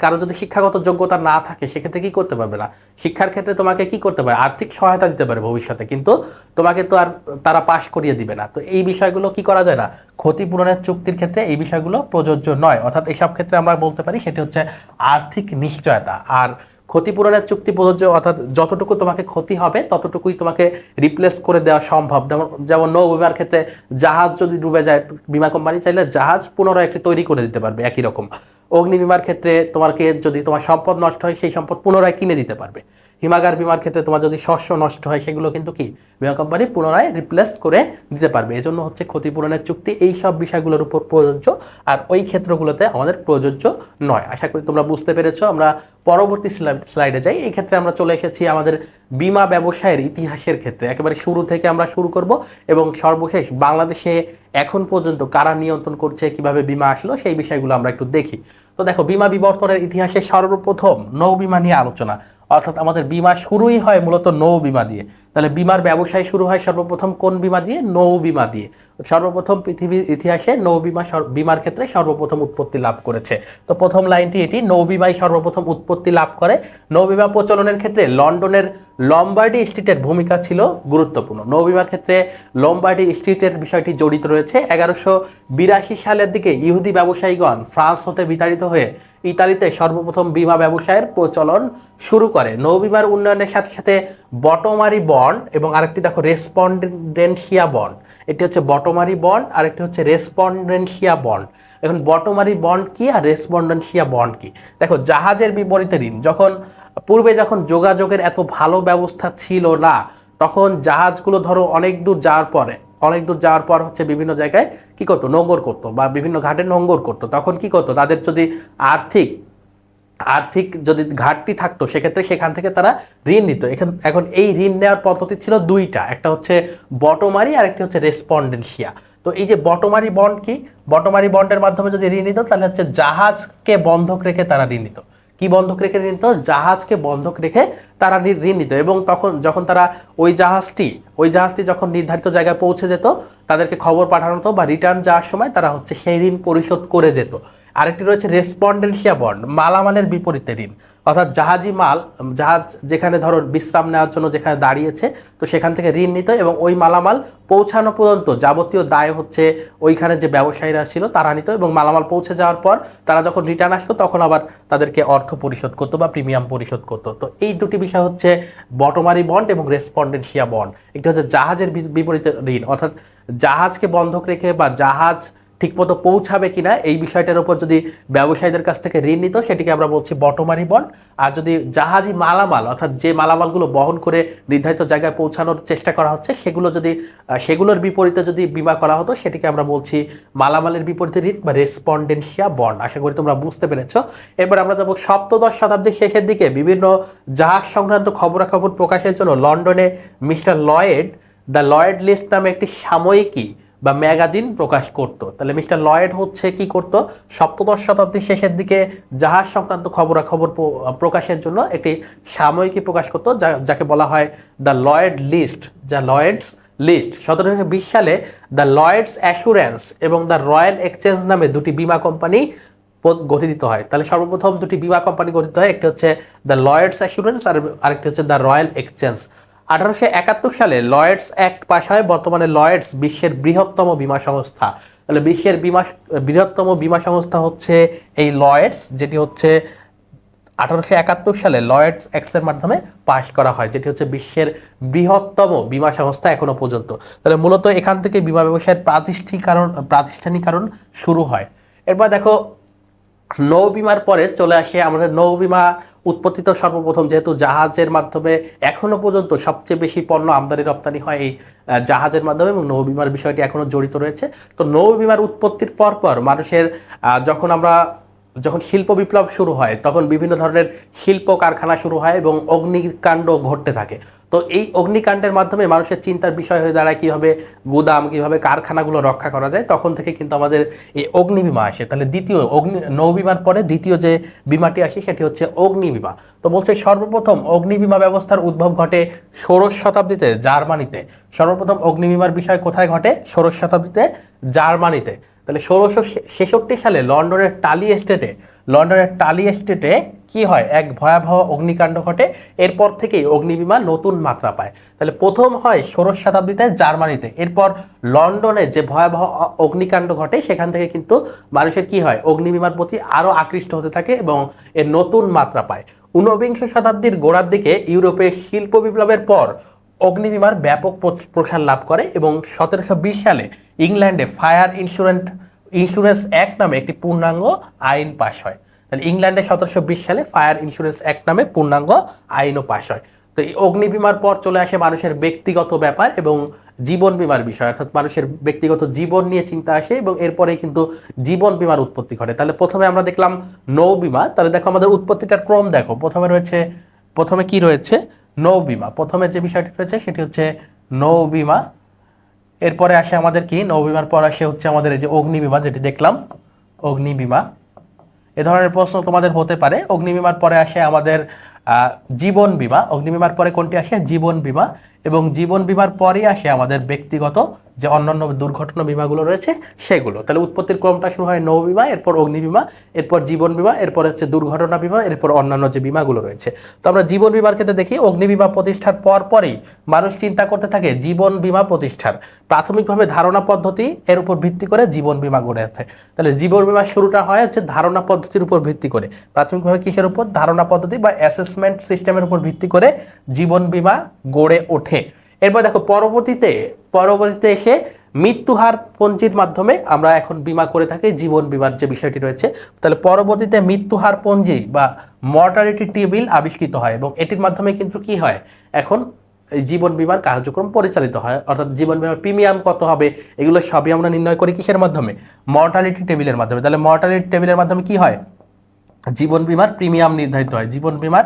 কারো যদি শিক্ষাগত যোগ্যতা না থাকে, সেক্ষেত্রে কি করতে পারবে না? শিক্ষার ক্ষেত্রে তোমাকে কি করতে পারে? আর্থিক সহায়তা দিতে পারে ভবিষ্যতে, কিন্তু তোমাকে তো আর তারা পাশ করিয়ে দিবে না। তো এই বিষয়গুলো কি করা যায় না? ক্ষতিপূরণের চুক্তির ক্ষেত্রে এই বিষয়গুলো প্রযোজ্য নয়। অর্থাৎ এইসব ক্ষেত্রে আমরা বলতে পারি সেটি হচ্ছে আর্থিক নিশ্চয়তা। আর ক্ষতিপূরণের চুক্তি প্রযোজ্য, অর্থাৎ যতটুকু তোমাকে ক্ষতি হবে ততটুকুই তোমাকে রিপ্লেস করে দেওয়া সম্ভব। যেমন নৌ বিমার ক্ষেত্রে জাহাজ যদি ডুবে যায়, বিমা কোম্পানি চাইলে জাহাজ পুনরায় একটি তৈরি করে দিতে পারবে। একই রকম অগ্নি বিমার ক্ষেত্রে যদি তোমার সম্পদ নষ্ট হয়, সেই সম্পদ পুনরায় কিনে দিতে পারবে। হিমাগার বিমার ক্ষেত্রে তোমার যদি শস্য নষ্ট হয়, সেগুলো কিন্তু কি বিমা কোম্পানি পুনরায় রিপ্লেস করে দিতে পারবে। এজন্য হচ্ছে ক্ষতিপূরণের চুক্তি এই সব বিষয়গুলোর উপর প্রযোজ্য, আর ওই ক্ষেত্রগুলোতে আমাদের প্রযোজ্য নয়। আশা করি তোমরা বুঝতে পেরেছো। আমরা পরবর্তী স্লাইডে যাই। এই ক্ষেত্রে আমরা চলে এসেছি আমাদের বিমা ব্যবসায়ের ইতিহাসের ক্ষেত্রে। একেবারে শুরু থেকে আমরা শুরু করব এবং সর্বশেষ বাংলাদেশে এখন পর্যন্ত কারা নিয়ন্ত্রণ করছে, কিভাবে বিমা আসলো, সেই বিষয়গুলো আমরা একটু দেখি। তো দেখো, বিমা বিবর্তনের ইতিহাসে সর্বপ্রথম নৌ বিমা নিয়ে আলোচনা, অর্থাৎ আমাদের বিমা শুরুই হয় মূলত নৌ বিমা দিয়ে। তাহলে বিমার ব্যবসায় শুরু হয় সর্বপ্রথম কোন বিমা দিয়ে? নৌ বিমা দিয়ে। সর্বপ্রথম পৃথিবীর ইতিহাসে নৌ বিমার ক্ষেত্রে সর্বপ্রথম উৎপত্তি লাভ করেছে। তো প্রথম লাইনটি এটি, নৌ বিমাই সর্বপ্রথম উৎপত্তি লাভ করে। নৌ বিমা প্রচলনের ক্ষেত্রে লন্ডনের লম্বার্ডি স্ট্রিটের ভূমিকা ছিল গুরুত্বপূর্ণ। নৌ বিমার ক্ষেত্রে লম্বার্ডি স্ট্রিটের বিষয়টি জড়িত রয়েছে। 1182 সালের দিকে ইহুদি ব্যবসায়ীগণ ফ্রান্স হতে বিতাড়িত হয়ে ইতালিতে সর্বপ্রথম বিমা ব্যবসায়ের প্রচলন শুরু করে। নৌ বিমার উন্নয়নের সাথে সাথে বটমারি বন্ড এবং আরেকটি দেখো রেসপন্ডেন্সিয়া বন্ড, এটি হচ্ছে বটমারি বন্ড, আরেকটি হচ্ছে রেসপন্ডেন্সিয়া বন্ড। এখন বটমারি বন্ড কি আর রেসপন্ডেন্সিয়া বন্ড কি? দেখো, জাহাজের বিপরীতে ঋণ, পূর্বে যখন যোগাযোগের এত ভালো ব্যবস্থা ছিল না, তখন জাহাজগুলো ধরো অনেক দূর যাওয়ার পর হচ্ছে বিভিন্ন জায়গায় কি করতো? নোঙর করতো, বা বিভিন্ন ঘাটে নোঙর করতো। তখন কি করতো? তাদের যদি আর্থিক যদি ঘাটতি থাকতো সেক্ষেত্রে সেখান থেকে তারা ঋণ নিত। এখন এই ঋণ নেওয়ার পদ্ধতি ছিল দুইটা, একটা হচ্ছে বটমারি আর একটি হচ্ছে রেসপন্ডেন্সিয়া। তো এই যে বটমারি বন্ড কি, বটমারি বন্ডের মাধ্যমে যদি ঋণ নিত তাহলে হচ্ছে জাহাজকে বন্ধক রেখে তারা ঋণ নিত। কি বন্ধক রেখে ঋণ নিত? জাহাজকে বন্ধক রেখে তারা ঋণ নিত, এবং তখন যখন তারা ওই জাহাজটি যখন নির্ধারিত জায়গায় পৌঁছে যেত তাদেরকে খবর পাঠানো হতো বা রিটার্ন যাওয়ার সময় তারা হচ্ছে সেই ঋণ পরিশোধ করে যেত। আরেকটি রয়েছে রেসপন্ডেন্সিয়া বন্ড, মালামালের বিপরীতে ঋণ, অর্থাৎ জাহাজ যেখানে ধরো বিশ্রাম নেওয়ার জন্য যেখানে দাঁড়িয়েছে তো সেখান থেকে ঋণ নিত, এবং ওই মালামাল পৌঁছানো পর্যন্ত যাবতীয় দায় হচ্ছে ওইখানে যে ব্যবসায়ীরা ছিল তারা নিত, এবং মালামাল পৌঁছে যাওয়ার পর তারা যখন রিটার্ন আসতো তখন আবার তাদেরকে অর্থ পরিশোধ করতো বা প্রিমিয়াম পরিশোধ করতো। তো এই দুটি বিষয় হচ্ছে বটমারি বন্ড এবং রেসপন্ডেন্সিয়া বন্ড। একটি হচ্ছে জাহাজের বিপরীতে ঋণ, অর্থাৎ জাহাজকে বন্ধক রেখে বা জাহাজ ঠিকমতো পৌঁছাবে কিনা এই বিষয়টার উপর যদি ব্যবসায়ীদের কাছ থেকে ঋণ নিত সেটিকে আমরা বলছি বটমারি বন্ড। আর যদি জাহাজি মালামাল, অর্থাৎ যে মালামালগুলো বহন করে নির্ধারিত জায়গায় পৌঁছানোর চেষ্টা করা হচ্ছে সেগুলোর বিপরীতে যদি বিমা করা হতো সেটিকে আমরা বলছি মালামালের বিপরীতে ঋণ বা রেসপন্ডেন্সিয়া বন্ড। আশা করি তোমরা বুঝতে পেরেছ। এবার আমরা যাবো সপ্তদশ শতাব্দীর শেষের দিকে বিভিন্ন জাহাজ সংক্রান্ত খবরাখবর প্রকাশের জন্য লন্ডনে mister Lloyd the Lloyd list নামে একটি সাময়িকী বা ম্যাগাজিন প্রকাশ করত। তাহলে মিস্টার লয়েড হচ্ছে কি করত? সপ্তদশ শতাব্দীর শেষের দিকে জাহাজ সংক্রান্ত খবরাখবর প্রকাশের জন্য একটি সাময়িকী প্রকাশ করত, যাকে বলা হয় দ্য লয়েড লিস্ট, যা লয়েডস লিস্ট। 1720 সালে দ্য লয়েডস অ্যাসুরেন্স এবং দ্য রয়্যাল এক্সচেঞ্জ নামে দুটি বীমা কোম্পানি গঠিত হয়। তাহলে সর্বপ্রথম দুটি বীমা কোম্পানি গঠিত হয়, একটি হচ্ছে দ্য লয়েডস অ্যাসুরেন্স আর আরেকটি হচ্ছে দ্য রয়্যাল এক্সচেঞ্জ। 1871 সালে লয়েডস অ্যাক্ট পাস হয়। বর্তমানে লয়েডস বিশ্বের বৃহত্তম বীমা সংস্থা। তাহলে বিশ্বের বৃহত্তম বীমা সংস্থা হচ্ছে এই লয়েডস, যেটি হচ্ছে 1871 সালে লয়েডস অ্যাক্টের মাধ্যমে পাস করা হয়, যেটি হচ্ছে বিশ্বের বৃহত্তম বীমা সংস্থা এখনো পর্যন্ত। তাহলে মূলত এখান থেকে বীমা ব্যবসায়ের প্রাতিষ্ঠানিকরণ শুরু হয়। এরপর দেখো নৌ বিমার পরে চলে আসে আমাদের নৌ বিমা উৎপত্তি। তো সর্বপ্রথম যেহেতু জাহাজের মাধ্যমে এখনো পর্যন্ত সবচেয়ে বেশি পণ্য আমদানি রপ্তানি হয় এই জাহাজের মাধ্যমে, এবং নৌ বিমার বিষয়টি এখনো জড়িত রয়েছে। তো নৌ বিমার উৎপত্তির পর মানুষের যখন শিল্প বিপ্লব শুরু হয় তখন বিভিন্ন ধরনের শিল্প কারখানা শুরু হয় এবং অগ্নিকাণ্ড ঘটতে থাকে। তো এই অগ্নিকাণ্ডের মাধ্যমে মানুষের চিন্তার বিষয় হয়ে দাঁড়ায় কীভাবে গুদাম, কীভাবে কারখানাগুলো রক্ষা করা যায়। তখন থেকে কিন্তু আমাদের এই অগ্নি বিমা আসে। তাহলে নৌ বিমার পরে দ্বিতীয় যে বিমাটি আসে সেটি হচ্ছে অগ্নি বিমা। তো বলছে সর্বপ্রথম অগ্নি বিমা ব্যবস্থার উদ্ভব ঘটে ষোড়শ শতাব্দীতে জার্মানিতে। সর্বপ্রথম অগ্নি বিমার বিষয় কোথায় ঘটে? ষোড়শ শতাব্দীতে জার্মানিতে। তাহলে 1666 সালে লন্ডনের টালি এস্টেটে কি হয়? এক ভয়াবহ অগ্নিকাণ্ড ঘটে। এরপর থেকেই অগ্নিবিমা নতুন মাত্রা পায়। তাহলে প্রথম হয় ষোড়শ শতাব্দীতে জার্মানিতে, এরপর লন্ডনে যে ভয়াবহ অগ্নিকাণ্ড ঘটে সেখান থেকে কিন্তু মানুষের কি হয়? অগ্নিবিমার প্রতি আরও আকৃষ্ট হতে থাকে এবং এর নতুন মাত্রা পায়। ঊনবিংশ শতাব্দীর গোড়ার দিকে ইউরোপে শিল্প বিপ্লবের পর অগ্নিবিমার ব্যাপক প্রসার লাভ করে এবং 1720 সালে ইংল্যান্ডে ফায়ার ইন্স্যুরেন্স অ্যাক্ট নামে একটি পূর্ণাঙ্গ আইন পাশ হয়। তাহলে ইংল্যান্ডে 1720 সালে ফায়ার ইন্স্যুরেন্স অ্যাক্ট নামে পূর্ণাঙ্গ আইনও পাশ হয়। তো এই অগ্নি বিমার পর চলে আসে মানুষের ব্যক্তিগত ব্যাপার এবং জীবন বিমার বিষয়, অর্থাৎ মানুষের ব্যক্তিগত জীবন নিয়ে চিন্তা আসে এবং এরপরে কিন্তু জীবন বিমার উৎপত্তি ঘটে। তাহলে প্রথমে আমরা দেখলাম নৌ বিমা। তাহলে দেখো আমাদের উৎপত্তিটার ক্রম দেখো। প্রথমে কি রয়েছে? নৌ বিমা। প্রথমে যে বিষয়টি রয়েছে সেটি হচ্ছে নৌ বিমা। এরপরে আসে আমাদের কি? নৌ বিমার পর আসে হচ্ছে আমাদের এই যে অগ্নি বিমা, যেটি দেখলাম অগ্নি বিমা। এ ধরনের প্রশ্ন তোমাদের হতে পারে। অগ্নি বিমার পরে আসে আমাদের জীবন বিমা। অগ্নি বিমার পরে কোনটি আসে? জীবন বিমা। এবং জীবন বিমার পরেই আসে আমাদের ব্যক্তিগত যে অন্যান্য দুর্ঘটনা বিমাগুলো রয়েছে সেগুলো। তাহলে উৎপত্তির ক্রমটা শুরু হয় নৌ বিমা, এরপর অগ্নি বিমা, এরপর জীবন বিমা, এরপর হচ্ছে দুর্ঘটনা বিমা, এরপর অন্যান্য যে বিমাগুলো রয়েছে। তো আমরা জীবন বিমার ক্ষেত্রে দেখি অগ্নি বিমা প্রতিষ্ঠার পরই মানুষ চিন্তা করতে থাকে জীবন বিমা প্রতিষ্ঠার। প্রাথমিকভাবে ধারণা পদ্ধতি এর উপর ভিত্তি করে জীবন বিমা গড়ে ওঠে। তাহলে জীবন বিমার শুরুটা হয় হচ্ছে ধারণা পদ্ধতির উপর ভিত্তি করে। প্রাথমিকভাবে কিসের উপর? ধারণা পদ্ধতি বা অ্যাসেসমেন্ট সিস্টেমের উপর ভিত্তি করে জীবন বিমা গড়ে ওঠে। এরপর দেখো পরবর্তীতে এসে মৃত্যুহার পঞ্জির মাধ্যমে আমরা এখন বিমা করে থাকি জীবন বিমার যে বিষয়টি রয়েছে। তাহলে পরবর্তীতে মৃত্যুহার পঞ্জি বা মর্টালিটি টেবিল আবিষ্কৃত হয় এবং এটির মাধ্যমে কিন্তু কি হয়? এখন জীবন বিমার কার্যক্রম পরিচালিত হয়, অর্থাৎ জীবন বিমার প্রিমিয়াম কত হবে এগুলো সবই আমরা নির্ণয় করি কিসের মাধ্যমে? মর্টালিটি টেবিলের মাধ্যমে। তাহলে মর্টালিটি টেবিলের মাধ্যমে কি হয়? জীবন বীমার প্রিমিয়াম নির্ধারিত হয়, জীবন বীমার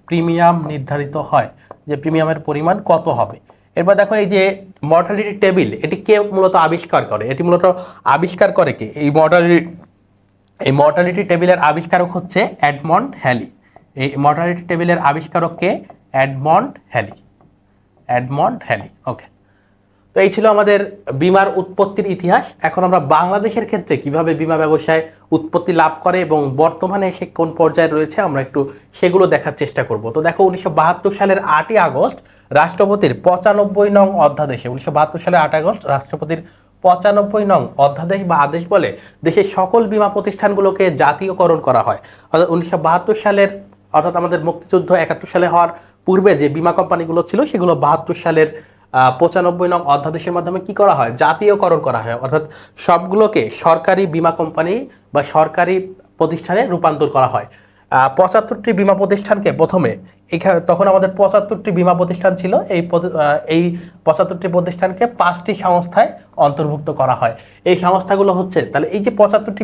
প্রিমিয়াম নির্ধারিত হয়, যে প্রিমিয়ামের পরিমাণ কত হবে। এরপর দেখো এই যে মর্টালিটি টেবিল, এটি কে মূলত আবিষ্কার করে, এটি মূলত আবিষ্কার করে কে, এই মর্টালিটি টেবিলের আবিষ্কারক হচ্ছে এডমন্ড হ্যালি। এই মর্টালিটি টেবিলের আবিষ্কারক কে? Edmund Hailey. ওকে, তো এই ছিল আমাদের বীমার উৎপত্তির ইতিহাস। এখন আমরা বাংলাদেশের ক্ষেত্রে কিভাবে বীমা ব্যবসায় উৎপত্তি লাভ করে এবং বর্তমানে সে কোন পর্যায়ে রয়েছে আমরা একটু সেগুলো দেখার চেষ্টা করব। তো দেখো 1972 সালের 8ই আগস্ট রাষ্ট্রপতির 95 নং অধ্যাদেশে, 1972 সালের 8 আগস্ট রাষ্ট্রপতির 95 নং অধ্যাদেশ বা আদেশ বলে দেশের সকল বীমা প্রতিষ্ঠানগুলোকে জাতীয়করণ করা হয়। অর্থাৎ 1972 সালের, অর্থাৎ আমাদের মুক্তিযুদ্ধ 71 সালে হওয়ার পূর্বে যে বীমা কোম্পানিগুলো ছিল সেগুলো 72 সালের 95 নং অধ্যাদেশের মাধ্যমে কি করা হয়? জাতীয়করণ করা হয়। অর্থাৎ সবগুলোকে সরকারি বীমা কোম্পানি বা সরকারি প্রতিষ্ঠানে রূপান্তর করা হয়। 75টি বীমা প্রতিষ্ঠানকে প্রথমে, এখানে তখন আমাদের 75টি বীমা প্রতিষ্ঠান ছিল, এই 75টি প্রতিষ্ঠানকে 5টি সংস্থায় অন্তর্ভুক্ত করা হয়। এই সংস্থাগুলো হচ্ছে, তাহলে এই যে 75টি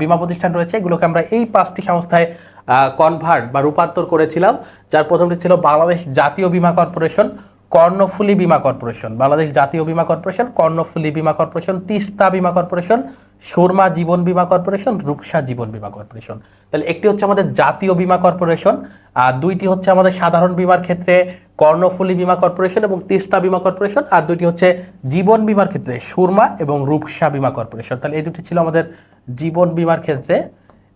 বীমা প্রতিষ্ঠান রয়েছে এগুলোকে আমরা এই 5টি সংস্থায় কনভার্ট বা রূপান্তর করেছিলাম। যার প্রথমটি ছিল বাংলাদেশ জাতীয় বীমা কর্পোরেশন, কর্ণফুলী বীমা কর্পোরেশন, বাংলাদেশ জাতীয় বীমা কর্পোরেশন, কর্ণফুলী বীমা কর্পোরেশন, তিস্তা বীমা কর্পোরেশন, সুরমা জীবন বীমা কর্পোরেশন, রূপসা জীবন বীমা কর্পোরেশন। তাহলে একটি হচ্ছে আমাদের জাতীয় বীমা কর্পোরেশন, আর দুইটি হচ্ছে আমাদের সাধারণ বীমার ক্ষেত্রে কর্ণফুলী বীমা কর্পোরেশন এবং তিস্তা বীমা কর্পোরেশন, আর দুইটি হচ্ছে জীবন বীমার ক্ষেত্রে সুরমা এবং রূপসা বীমা কর্পোরেশন। তাহলে এই দুটি ছিল আমাদের জীবন বীমার ক্ষেত্রে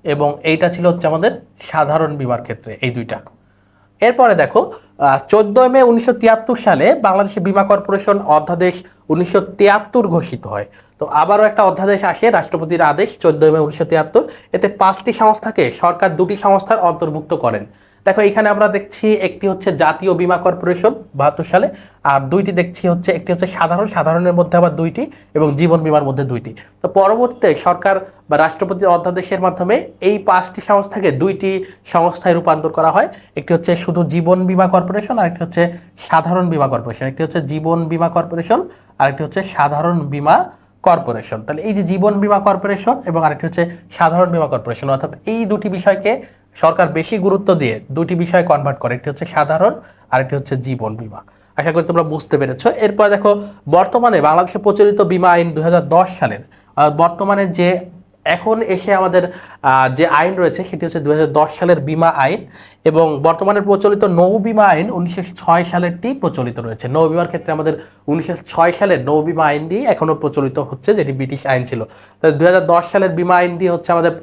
এবং এইটা ছিল হচ্ছে আমাদের সাধারণ বীমার ক্ষেত্রে, এই দুইটা। এরপরে দেখো 14 মে 1973 সালে বাংলাদেশ বীমা কর্পোরেশন অধ্যাদেশ 1973 ঘোষিত হয়। তো আবারও একটা অধ্যাদেশ আসে, রাষ্ট্রপতির আদেশ 14 মে 1973। এতে 5টি সংস্থাকে সরকার 2টি সংস্থার অন্তর্ভুক্ত করেন। দেখো এখানে আমরা দেখছি একটি হচ্ছে জাতীয় বীমা কর্পোরেশন 72 সালে, আর দুইটি দেখছি হচ্ছে, একটি হচ্ছে সাধারণের মধ্যে আবার দুইটি এবং জীবন বীমার মধ্যে দুইটি। তো পরবর্তীতে সরকার বা রাষ্ট্রপতির অধ্যাদেশের মাধ্যমে এই 5টি সংস্থাকে 2টি সংস্থায় রূপান্তর করা হয়। একটি হচ্ছে শুধু জীবন বীমা কর্পোরেশন, আর একটি হচ্ছে সাধারণ বীমা কর্পোরেশন। একটি হচ্ছে জীবন বীমা কর্পোরেশন, আর একটি হচ্ছে সাধারণ বীমা কর্পোরেশন। তাহলে এই যে জীবন বীমা কর্পোরেশন এবং আরেকটি হচ্ছে সাধারণ বীমা কর্পোরেশন, অর্থাৎ এই দুটি বিষয়কে সরকার বেশি গুরুত্ব দিয়ে দুটি বিষয় কনভার্ট করে, একটি হচ্ছে সাধারণ আর একটি হচ্ছে জীবন বীমা। আশা করি তোমরা বুঝতে পেরেছো। এরপর দেখো বর্তমানে বাংলাদেশে প্রচলিত বীমা আইন 2010 সালের, বর্তমানে যে এখন এসে আমাদের যে আইন রয়েছে সেটি হচ্ছে 2010 সালের বীমা আইন, এবং বর্তমানে প্রচলিত নৌ বীমা আইন 1906 সালেরটি প্রচলিত রয়েছে। নৌ বীমার ক্ষেত্রে আমাদের 1906 সালের নৌ বীমা আইনটি এখনও প্রচলিত হচ্ছে, যেটি ব্রিটিশ আইন ছিল। 2010 সালের বীমা আইনটি হচ্ছে আমাদের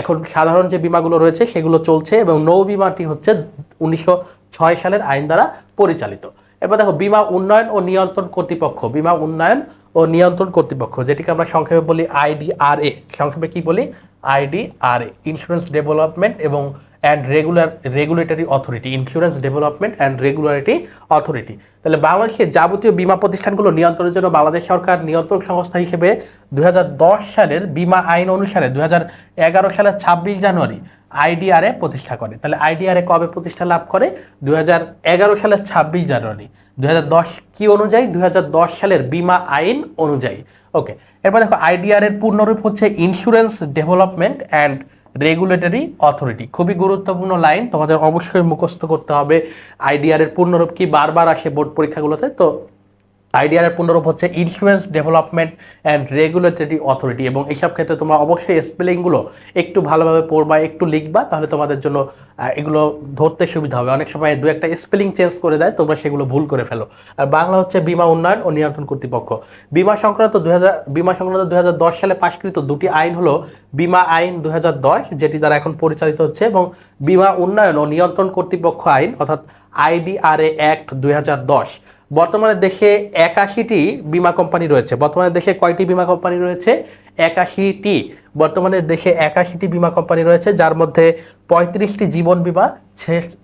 এখন সাধারণ যে বিমাগুলো রয়েছে সেগুলো চলছে, এবং নৌ বিমাটি হচ্ছে 1906 সালের আইন দ্বারা পরিচালিত। এবার দেখো বীমা উন্নয়ন ও নিয়ন্ত্রণ কর্তৃপক্ষ, বীমা উন্নয়ন ও নিয়ন্ত্রণ কর্তৃপক্ষ, যেটিকে আমরা সংক্ষেপে বলি আইডিআরএ। সংক্ষেপে কি বলি? আইডিআরএ, ইন্স্যুরেন্স ডেভেলপমেন্ট এবং regulatory authority, insurance development and regulatory authority. তাহলে বাংলাদেশের যাবতীয় বীমা প্রতিষ্ঠানগুলো নিয়ন্ত্রণের জন্য বাংলাদেশ সরকার নিয়ন্ত্রক সংস্থা হিসেবে 2010 সালের বীমা আইন অনুসারে 2011 সালের 26 জানুয়ারি আইডিআরএ প্রতিষ্ঠা করে। তাহলে আইডিআরএ কবে প্রতিষ্ঠা লাভ করে? 2011 সালের 26 জানুয়ারি। 2010 কি অনুযায়ী? 2010 সালের বীমা আইন অনুযায়ী। ওকে, এরপর দেখো আইডিআর এর পূর্ণরূপ হচ্ছে insurance development and regulatory authority. খুবই গুরুত্বপূর্ণ লাইন, তোমাদের অবশ্যই মুখস্থ করতে হবে। আইডিআর এর পূর্ণরূপ কি? বারবার আসে বোর্ড পরীক্ষাগুলোতে। তো আইডিআর এর পূর্ণরূপ হচ্ছে insurance development and regulatory authority, এবং এইসব ক্ষেত্রে তোমরা অবশ্যই স্পেলিংগুলো একটু ভালোভাবে পড়বা, একটু লিখবা, তাহলে তোমাদের জন্য এগুলো ধরতে সুবিধা হবে। অনেক সময় দু একটা স্পেলিং চেঞ্জ করে দেয়, তোমরা সেগুলো ভুল করে ফেলো। আর বাংলা হচ্ছে বীমা উন্নয়ন ও নিয়ন্ত্রণ কর্তৃপক্ষ। বীমা সংক্রান্ত 2010 সালে পাশকৃত দুটি আইন হলো বীমা আইন 2010, যেটি দ্বারা এখন পরিচালিত হচ্ছে, এবং বীমা উন্নয়ন ও নিয়ন্ত্রণ কর্তৃপক্ষ আইন, অর্থাৎ আইডিআরএ অ্যাক্ট 2010। বর্তমানে দেশে 81টি বীমা কোম্পানি রয়েছে। বর্তমানে দেশে কয়টি বীমা কোম্পানি রয়েছে? 81টি। বর্তমানে দেশে 81টি বীমা কোম্পানি রয়েছে, যার মধ্যে 35টি জীবন বীমা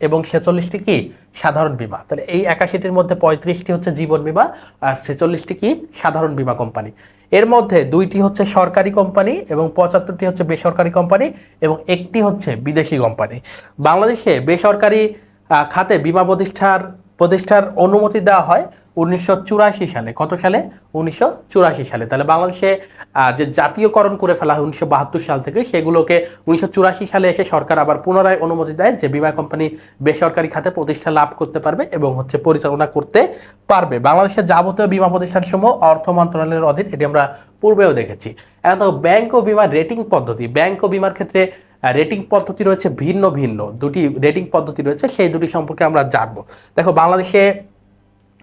এবং 46টি কি? সাধারণ বীমা। তাহলে এই 81টির মধ্যে 35টি হচ্ছে জীবন বীমা আর 46টি কি? সাধারণ বীমা কোম্পানি। এর মধ্যে 2টি হচ্ছে সরকারি কোম্পানি এবং 75টি হচ্ছে বেসরকারি কোম্পানি এবং একটি হচ্ছে বিদেশি কোম্পানি। বাংলাদেশে বেসরকারি খাতে বীমা প্রতিষ্ঠার অনুমতি দেওয়া হয় 1984 সালে। কত সালে? 1984 সালে। তাহলে বাংলাদেশে যে জাতীয়করণ করে ফেলা হয় 1972 সাল থেকে, সেগুলোকে 1984 সালে এসে সরকার আবার পুনরায় অনুমতি দেয় যে বীমা কোম্পানি বেসরকারি খাতে প্রতিষ্ঠা লাভ করতে পারবে এবং পরিচালনা করতে পারবে। বাংলাদেশের যাবতীয় বীমা প্রতিষ্ঠানসমূহ অর্থ মন্ত্রণালয়ের অধীন, এটি আমরা পূর্বেও দেখেছি। এখন তো ব্যাংক ও বীমার রেটিং পদ্ধতি, ব্যাংক ও বীমার ক্ষেত্রে রেটিং পদ্ধতি রয়েছে ভিন্ন ভিন্ন, দুটি রেটিং পদ্ধতি রয়েছে, সেই দুটি সম্পর্কে আমরা জানবো। দেখো, বাংলাদেশে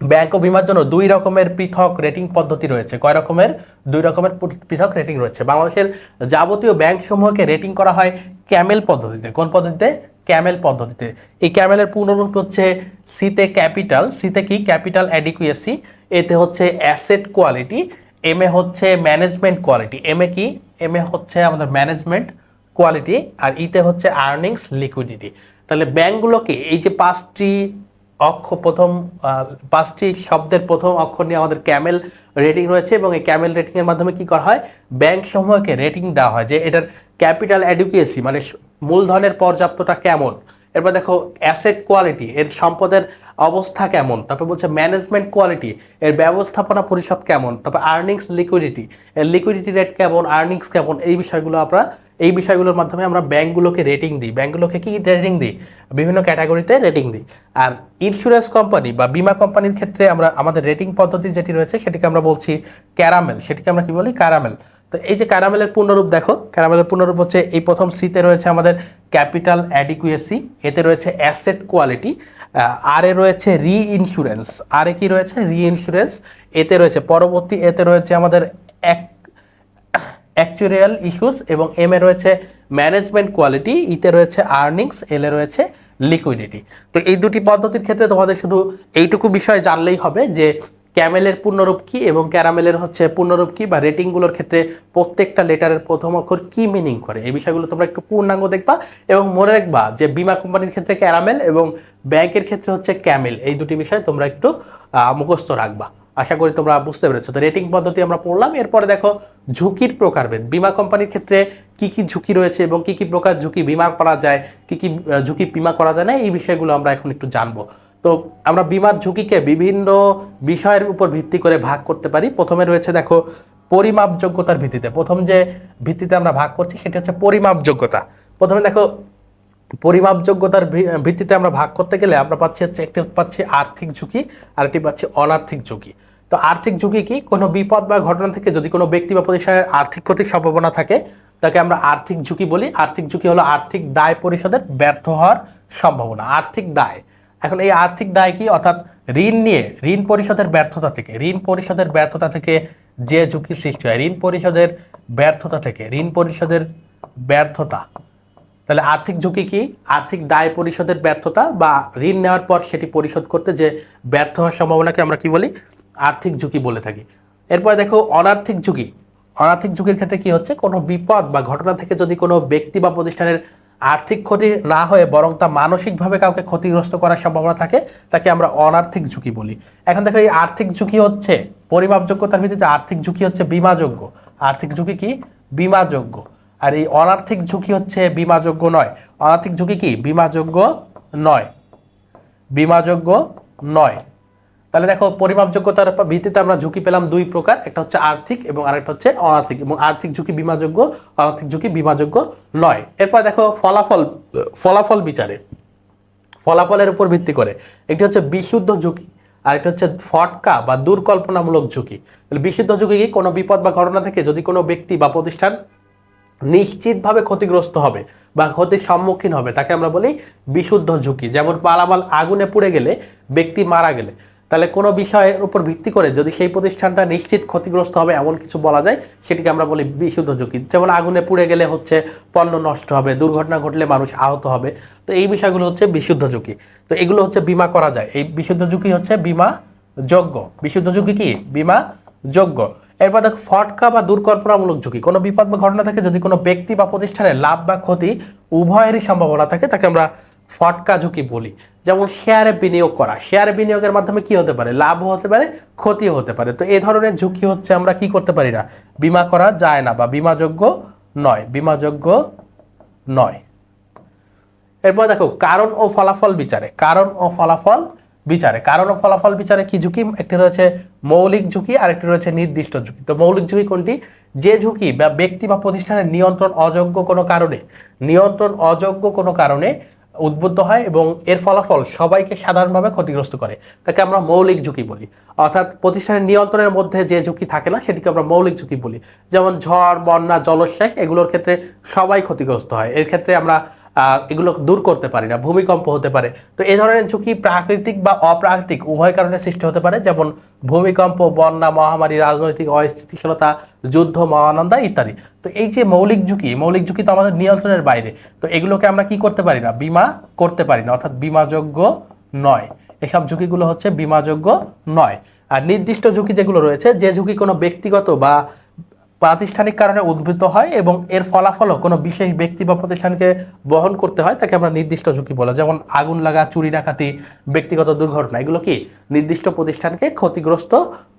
ব্যাংক ও বীমার জন্য 2 রকমের পৃথক রেটিং পদ্ধতি রয়েছে। কয় রকমের? 2 রকমের পৃথক রেটিং রয়েছে। বাংলাদেশের যাবতীয় ব্যাংক সমূহকে রেটিং করা হয় ক্যামেল পদ্ধতিতে। কোন পদ্ধতিতে? ক্যামেল পদ্ধতিতে। এই ক্যামেলের পূর্ণরূপ হচ্ছে সিতে ক্যাপিটাল, সিতে কি? ক্যাপিটাল অ্যাডিকুয়েসি, এতে হচ্ছে অ্যাসেট কোয়ালিটি, এম এ হচ্ছে ম্যানেজমেন্ট কোয়ালিটি। এম এ কি? এম এ হচ্ছে আমাদের ম্যানেজমেন্ট কোয়ালিটি, আর ইতে হচ্ছে আর্নিংস লিকুইডিটি। তাহলে ব্যাংকগুলোকে এই যে 5টি শব্দের প্রথম অক্ষর নিয়ে আমাদের ক্যামেল রেটিং রয়েছে, এবং এই ক্যামেল রেটিং এর মাধ্যমে কি করা হয়? ব্যাংক সমূহকে রেটিং দেওয়া হয় যে এটার ক্যাপিটাল অ্যাডিকুয়েসি মানে মূলধনের পর্যাপ্ততা কেমন। এরপর দেখো অ্যাসেট কোয়ালিটি, এর সম্পদের অবস্থা কেমন। তারপর বলছে ম্যানেজমেন্ট কোয়ালিটি, এর ব্যবস্থাপনা পরিষদ কেমন। তারপর আর্নিংস লিকুইডিটি, এর লিকুইডিটি রেট কেমন, আর্নিংস কেমন। এই বিষয়গুলোর মাধ্যমে আমরা ব্যাংকগুলোকে রেটিং দিই। ব্যাংকগুলোকে কি রেটিং দিই? বিভিন্ন ক্যাটাগরিতে রেটিং দিই। আর ইন্স্যুরেন্স কোম্পানি বা বীমা কোম্পানির ক্ষেত্রে আমাদের রেটিং পদ্ধতি যেটি রয়েছে সেটিকে আমরা বলছি ক্যারামেল। সেটিকে আমরা কি বলি? ক্যারামেল। তো এই যে ক্যারামেলের পূর্ণরূপ দেখো, ক্যারামেলের পূর্ণরূপ হচ্ছে এই প্রথম সিতে রয়েছে আমাদের ক্যাপিটাল অ্যাডিকুয়েসি, এতে রয়েছে অ্যাসেট কোয়ালিটি, আর এ রয়েছে রি ইন্স্যুরেন্স, আর এ কি রয়েছে? রি ইন্স্যুরেন্স, এতে রয়েছে পরবর্তী, এতে রয়েছে আমাদের অ্যাকচুয়ারিয়াল ইস্যুস, এবং এম এ রয়েছে ম্যানেজমেন্ট কোয়ালিটি, ইতে রয়েছে আর্নিংস, এল এ রয়েছে লিকুইডিটি। তো এই দুটি পদ্ধতির ক্ষেত্রে তোমাদের শুধু এইটুকু বিষয় জানলেই হবে যে ক্যামেলের পূর্ণরূপ কি এবং ক্যারামেলের পূর্ণরূপ কি, বা রেটিংগুলোর ক্ষেত্রে প্রত্যেকটা লেটারের প্রথম অক্ষর কি মিনিং করে। এই বিষয়গুলো তোমরা একটু পূর্ণাঙ্গ দেখবা, এবং মনে রাখবা যে বীমা কোম্পানির ক্ষেত্রে ক্যারামেল এবং ব্যাংকের ক্ষেত্রে হচ্ছে ক্যামেল। এই দুটি বিষয় তোমরা একটু মুখস্থ রাখবা। আশা করি তোমরা বুঝতে পেরেছো। তো রেটিং পদ্ধতি আমরা পড়লাম। এরপরে দেখো ঝুঁকির প্রকারভেদ। বীমা কোম্পানির ক্ষেত্রে কি কি ঝুঁকি রয়েছে এবং কি কি প্রকার ঝুঁকি বীমা করা যায়, কি কি ঝুঁকি বীমা করা যায় না, এই বিষয়গুলো আমরা এখন একটু জানবো। তো আমরা বীমার ঝুঁকিকে বিভিন্ন বিষয়ের উপর ভিত্তি করে ভাগ করতে পারি। প্রথমে রয়েছে দেখো পরিমাপযোগ্যতার ভিত্তিতে। প্রথম যে ভিত্তিতে আমরা ভাগ করছি সেটি হচ্ছে পরিমাপযোগ্যতা। প্রথমে দেখো পরিমাপযোগ্যতার ভিত্তিতে আমরা ভাগ করতে গেলে আমরা একটি পাচ্ছি আর্থিক ঝুঁকি, আর একটি পাচ্ছি অনার্থিক ঝুঁকি। তো আর্থিক ঝুঁকি কি? কোনো বিপদ বা ঘটনা থেকে যদি কোনো ব্যক্তি বা প্রতিষ্ঠানের আর্থিক ক্ষতির সম্ভাবনা থাকে তাকে আমরা আর্থিক ঝুঁকি বলি। আর্থিক ঝুঁকি হলো আর্থিক দায় পরিশোধের ব্যর্থ হওয়ার সম্ভাবনা, আর্থিক দায়। এখন এই আর্থিক দায় কি? অর্থাৎ ঋণ পরিশোধের ব্যর্থতা থেকে যে ঝুঁকি সৃষ্টি হয়, ঋণ পরিশোধের ব্যর্থতা। তাহলে আর্থিক ঝুঁকি কি? আর্থিক দায় পরিশোধের ব্যর্থতা, বা ঋণ নেওয়ার পর সেটি পরিশোধ করতে যে ব্যর্থ হওয়ার সম্ভাবনাকে আমরা কি বলি? আর্থিক ঝুঁকি বলে থাকি। এরপরে দেখো অনার্থিক ঝুঁকি। অনার্থিক ঝুঁকির ক্ষেত্রে কি হচ্ছে? কোনো বিপদ বা ঘটনা থেকে যদি কোনো ব্যক্তি বা প্রতিষ্ঠানের আর্থিক ক্ষতি না হয়ে বরং তা মানসিকভাবে কাউকে ক্ষতিগ্রস্ত করার সম্ভাবনা থাকে, তাকে আমরা অনার্থিক ঝুঁকি বলি। এখন দেখো এই আর্থিক ঝুঁকি হচ্ছে পরিমাপযোগ্যতার ভিত্তিতে আর্থিক ঝুঁকি হচ্ছে বীমাযোগ্য। আর্থিক ঝুঁকি কি? বীমাযোগ্য। আর এই অনার্থিক ঝুঁকি হচ্ছে বীমাযোগ্য নয়। অনার্থিক ঝুঁকি কি? বীমাযোগ্য নয়। তাহলে দেখো পরিমাপযোগ্যতার ভিত্তিতে আমরা ঝুঁকি পেলাম 2 প্রকার, একটা হচ্ছে আর্থিক এবং আরেকটা হচ্ছে অনার্থিক। এবং আর্থিক ঝুঁকি বীমাযোগ্য, অনার্থিক ঝুঁকি বীমাযোগ্য নয়। এরপর দেখো ফলাফল বিচারে, ফলাফলের উপর ভিত্তি করে একটি হচ্ছে বিশুদ্ধ ঝুঁকি, আর একটা হচ্ছে ফটকা বা দুর্কল্পনামূলক ঝুঁকি। তাহলে বিশুদ্ধ ঝুঁকি কি? কোনো বিপদ বা ঘটনা থেকে যদি কোনো ব্যক্তি বা প্রতিষ্ঠান নিশ্চিতভাবে ক্ষতিগ্রস্ত হবে বা ক্ষতির সম্মুখীন হবে তাকে আমরা বলি বিশুদ্ধ ঝুঁকি। যেমন পালামাল আগুনে পুড়ে গেলে ব্যক্তি মারা গেলে, তাহলে কোনো বিষয়ের উপর ভিত্তি করে যদি সেই প্রতিষ্ঠানটা নিশ্চিত ক্ষতিগ্রস্ত হবে এমন কিছু বলা যায়, সেটিকে আমরা বলি বিশুদ্ধ ঝুঁকি। যেমন আগুনে পুড়ে গেলে হচ্ছে পণ্য নষ্ট হবে, দুর্ঘটনা ঘটলে মানুষ আহত হবে। তো এই বিষয়গুলো হচ্ছে বিশুদ্ধ ঝুঁকি। তো এগুলো হচ্ছে বীমা করা যায়। এই বিশুদ্ধ ঝুঁকি হচ্ছে বীমাযোগ্য। বিশুদ্ধ ঝুঁকি কি? বীমাযোগ্য। এরপর দেখো ফটকা বা দুর্কল্পনামূলক ঝুঁকি। কোনো বিপদ বা ঘটনা থেকে যদি কোনো ব্যক্তি বা প্রতিষ্ঠানের লাভ বা ক্ষতি উভয়েরই সম্ভাবনা থাকে তাকে আমরা ফটকা ঝুঁকি বলি। যেমন শেয়ারে বিনিয়োগ করা, শেয়ারে বিনিয়োগের মাধ্যমে কি হতে পারে? লাভও হতে পারে, ক্ষতিও হতে পারে। তো এই ধরনের ঝুঁকি হচ্ছে আমরা কি করতে পারি না, বীমা করা যায় না বা বীমাযোগ্য নয়। এরপর দেখো কারণ ও ফলাফল বিচারে। কারণ ও ফলাফল বিচারে। কারণ ও ফলাফল বিচারে কি ঝুঁকি? একটি রয়েছে মৌলিক ঝুঁকি আর একটি রয়েছে নির্দিষ্ট ঝুঁকি। তো মৌলিক ঝুঁকি কোনটি? যে ঝুঁকি বা ব্যক্তি বা প্রতিষ্ঠানের নিয়ন্ত্রণ অযোগ্য কোনো কারণে উদ্বুদ্ধ হয় এবং এর ফলাফল সবাইকে সাধারণভাবে ক্ষতিগ্রস্ত করে, তাকে আমরা মৌলিক ঝুঁকি বলি। অর্থাৎ প্রতিষ্ঠানের নিয়ন্ত্রণের মধ্যে যে ঝুঁকি থাকে না সেটিকে আমরা মৌলিক ঝুঁকি বলি। যেমন ঝড়, বন্যা, জলোচ্ছ্বাস এগুলোর ক্ষেত্রে সবাই ক্ষতিগ্রস্ত হয়, এর ক্ষেত্রে আমরা এগুলো দূর করতে পারি না। ভূমিকম্প হতে পারে। তো এই ধরনের ঝুঁকি প্রাকৃতিক বা অপ্রাকৃতিক উভয় কারণে সৃষ্টি হতে পারে, যেমন ভূমিকম্প, বন্যা, মহামারী, রাজনৈতিক অস্থিতিশীলতা, যুদ্ধ, মহানন্দা ইত্যাদি। তো এই যে মৌলিক ঝুঁকি তো আমাদের নিয়ন্ত্রণের বাইরে। তো এগুলোকে আমরা কি করতে পারি না? বিমা করতে পারি না, অর্থাৎ বিমাযোগ্য নয়। এসব ঝুঁকিগুলো হচ্ছে বিমাযোগ্য নয়। আর নির্দিষ্ট ঝুঁকি যেগুলো রয়েছে, যে ঝুঁকি কোনো ব্যক্তিগত বা প্রাতিষ্ঠানিক কারণে উদ্ভূত হয় এবং এর ফলাফলও কোনো বিশেষ ব্যক্তি বা প্রতিষ্ঠানকে বহন করতে হয়, তাকে আমরা নির্দিষ্ট ঝুঁকি বলে। যেমন আগুন লাগা, চুরি ডাকাতি, ব্যক্তিগত দুর্ঘটনা, এগুলো কি নির্দিষ্ট প্রতিষ্ঠানকে ক্ষতিগ্রস্ত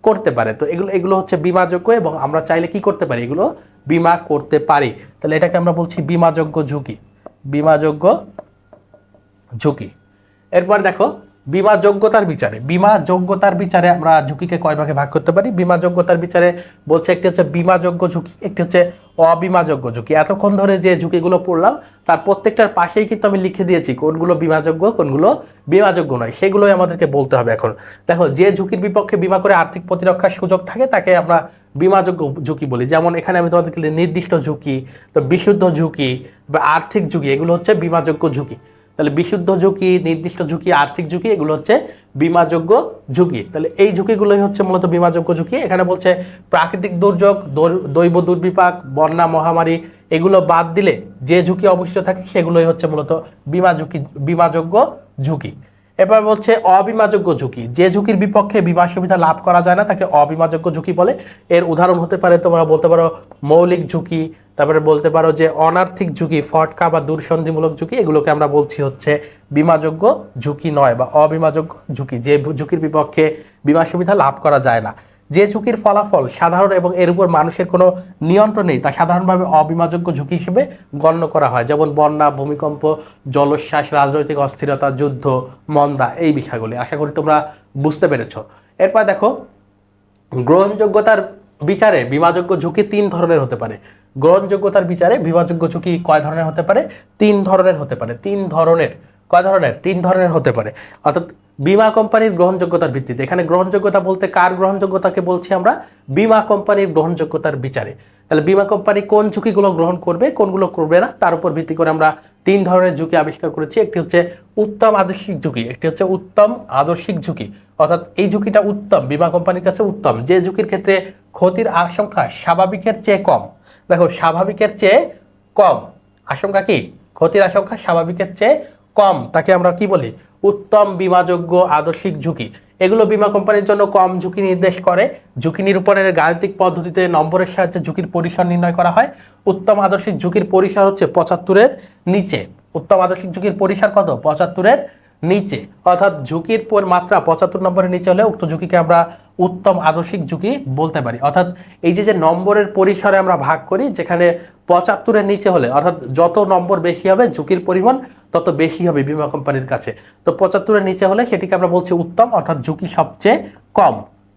করতে পারে। তো এগুলো হচ্ছে বিমাযোগ্য এবং আমরা চাইলে কি করতে পারি? এগুলো বিমা করতে পারি। তাহলে এটাকে আমরা বলছি বিমাযোগ্য ঝুঁকি। বিমাযোগ্য ঝুঁকি। এরপর দেখো বিমা যোগ্যতার বিচারে আমরা ঝুঁকিকে কয় ভাগে ভাগ করতে পারি? বিমা যোগ্যতার বিচারে বলছে একটি হচ্ছে বিমাযোগ্য ঝুঁকি, একটি হচ্ছে অবিমাযোগ্য ঝুঁকি। এতক্ষণ ধরে যে ঝুঁকিগুলো পড়লাম তার প্রত্যেকটার পাশেই কিন্তু আমি লিখে দিয়েছি কোনগুলো বিমাযোগ্য, কোনগুলো বিমাযোগ্য নয়, সেগুলোই আমাদেরকে বলতে হবে। এখন দেখো, যে ঝুঁকির বিপক্ষে বিমা করে আর্থিক প্রতিরক্ষার সুযোগ থাকে তাকে আমরা বিমাযোগ্য ঝুঁকি বলি। যেমন এখানে আমি তোমাদেরকে নির্দিষ্ট ঝুঁকি, তো বিশুদ্ধ ঝুঁকি বা আর্থিক ঝুঁকি, এগুলো হচ্ছে বিমাযোগ্য ঝুঁকি। তাহলে বিশুদ্ধ ঝুঁকি, নির্দিষ্ট ঝুঁকি, আর্থিক ঝুঁকি, এগুলো হচ্ছে বিমাযোগ্য ঝুঁকি। তাহলে এই ঝুঁকিগুলোই হচ্ছে মূলত বিমাযোগ্য ঝুঁকি। এখানে বলছে প্রাকৃতিক দুর্যোগ, দৈব দুর্বিপাক, বন্যা, মহামারী এগুলো বাদ দিলে যে ঝুঁকি অবশিষ্ট থাকে সেগুলোই হচ্ছে মূলত বিমাযোগ্য ঝুঁকি। এবার বলছে অবিমাযোগ্য ঝুঁকি, যে ঝুঁকির বিপক্ষে বিমা সুবিধা লাভ করা যায় না তাকে অবিমাযোগ্য ঝুঁকি বলে। এর উদাহরণ হতে পারে, তোমরা বলতে পারো মৌলিক ঝুঁকি, তারপরে বলতে পারো যে অনার্থিক ঝুঁকি, ফটকা বা দূরসন্ধিমূলক ঝুঁকি, এগুলোকে আমরা বলছি হচ্ছে বিমাযোগ্য ঝুঁকি নয় বা অবিমাযোগ্য ঝুঁকি, যে ঝুঁকির বিপক্ষে বিমা সুবিধা লাভ করা যায় না। যে ঝুঁকির ফলাফল সাধারণ এবং এর উপর মানুষের কোনো নিয়ন্ত্রণ নেই তা সাধারণভাবে অবিমাযোগ্য ঝুঁকি হিসেবে গণ্য করা হয়। যেমন বন্যা, ভূমিকম্প, জলোচ্ছ্বাস, রাজনৈতিক অস্থিরতা, যুদ্ধ, মন্দা, এই বিষয়গুলি। আশা করি তোমরা বুঝতে পেরেছ। এরপর দেখো, গ্রহণযোগ্যতার বিচারে বিমাযোগ্য ঝুঁকি 3 ধরনের হতে পারে। গ্রহণযোগ্যতার বিচারে বিমাযোগ্য ঝুঁকি কয় ধরনের হতে পারে? 3 ধরনের হতে পারে। 3 ধরনের। কয় ধরনের? 3 ধরনের হতে পারে। অর্থাৎ বীমা কোম্পানির গ্রহণযোগ্যতার ভিত্তিতে। এখানে গ্রহণযোগ্যতা বলতে কার গ্রহণযোগ্যতাকে বলছি আমরা? বীমা কোম্পানির গ্রহণযোগ্যতার বিচারে। তাহলে বীমা কোম্পানি কোন ঝুঁকিগুলো গ্রহণ করবে, কোনগুলো করবে না, তার উপর ভিত্তি করে আমরা 3 ধরনের ঝুঁকি আবিষ্কার করেছি। একটি হচ্ছে উত্তম আদর্শিক ঝুঁকি, একটি হচ্ছে উত্তম আদর্শিক ঝুঁকি। অর্থাৎ এই ঝুঁকিটা উত্তম, বীমা কোম্পানির কাছে উত্তম, যে ঝুঁকির ক্ষেত্রে ক্ষতির আশঙ্কা স্বাভাবিকের চেয়ে কম। দেখো, স্বাভাবিকের চেয়ে কম আশঙ্কা কি? ক্ষতির আশঙ্কা স্বাভাবিকের চেয়ে কম, তাকে আমরা কি বলি? উত্তম বিমাযোগ্য আদর্শিক ঝুঁকি। এগুলো বীমা কোম্পানির জন্য কম ঝুঁকি নির্দেশ করে। ঝুঁকি নিরূপণের গাণিতিক পদ্ধতিতে নম্বরের সাহায্যে ঝুঁকির পরিসর নির্ণয় করা হয়। উত্তম আদর্শিক ঝুঁকির পরিসর হচ্ছে 75-এর নিচে। উত্তম আদর্শিক ঝুঁকির পরিসর কত? 75-এর নিচে। অর্থাৎ ঝুঁকির মাত্রা 75 নম্বরের নিচে হলে উক্ত ঝুঁকিকে আমরা উত্তম আদর্শিক ঝুঁকি বলতে পারি। অর্থাৎ এই যে নম্বরের পরিসরে আমরা ভাগ করি, যেখানে 75-এর নিচে হলে, অর্থাৎ যত নম্বর বেশি হবে ঝুঁকির পরিমাণ তত বেশি হবে বীমা কোম্পানির কাছে। তো 75-এর নিচে হলে সেটিকে আমরা বলছি উত্তম, অর্থাৎ ঝুঁকি সবচেয়ে কম।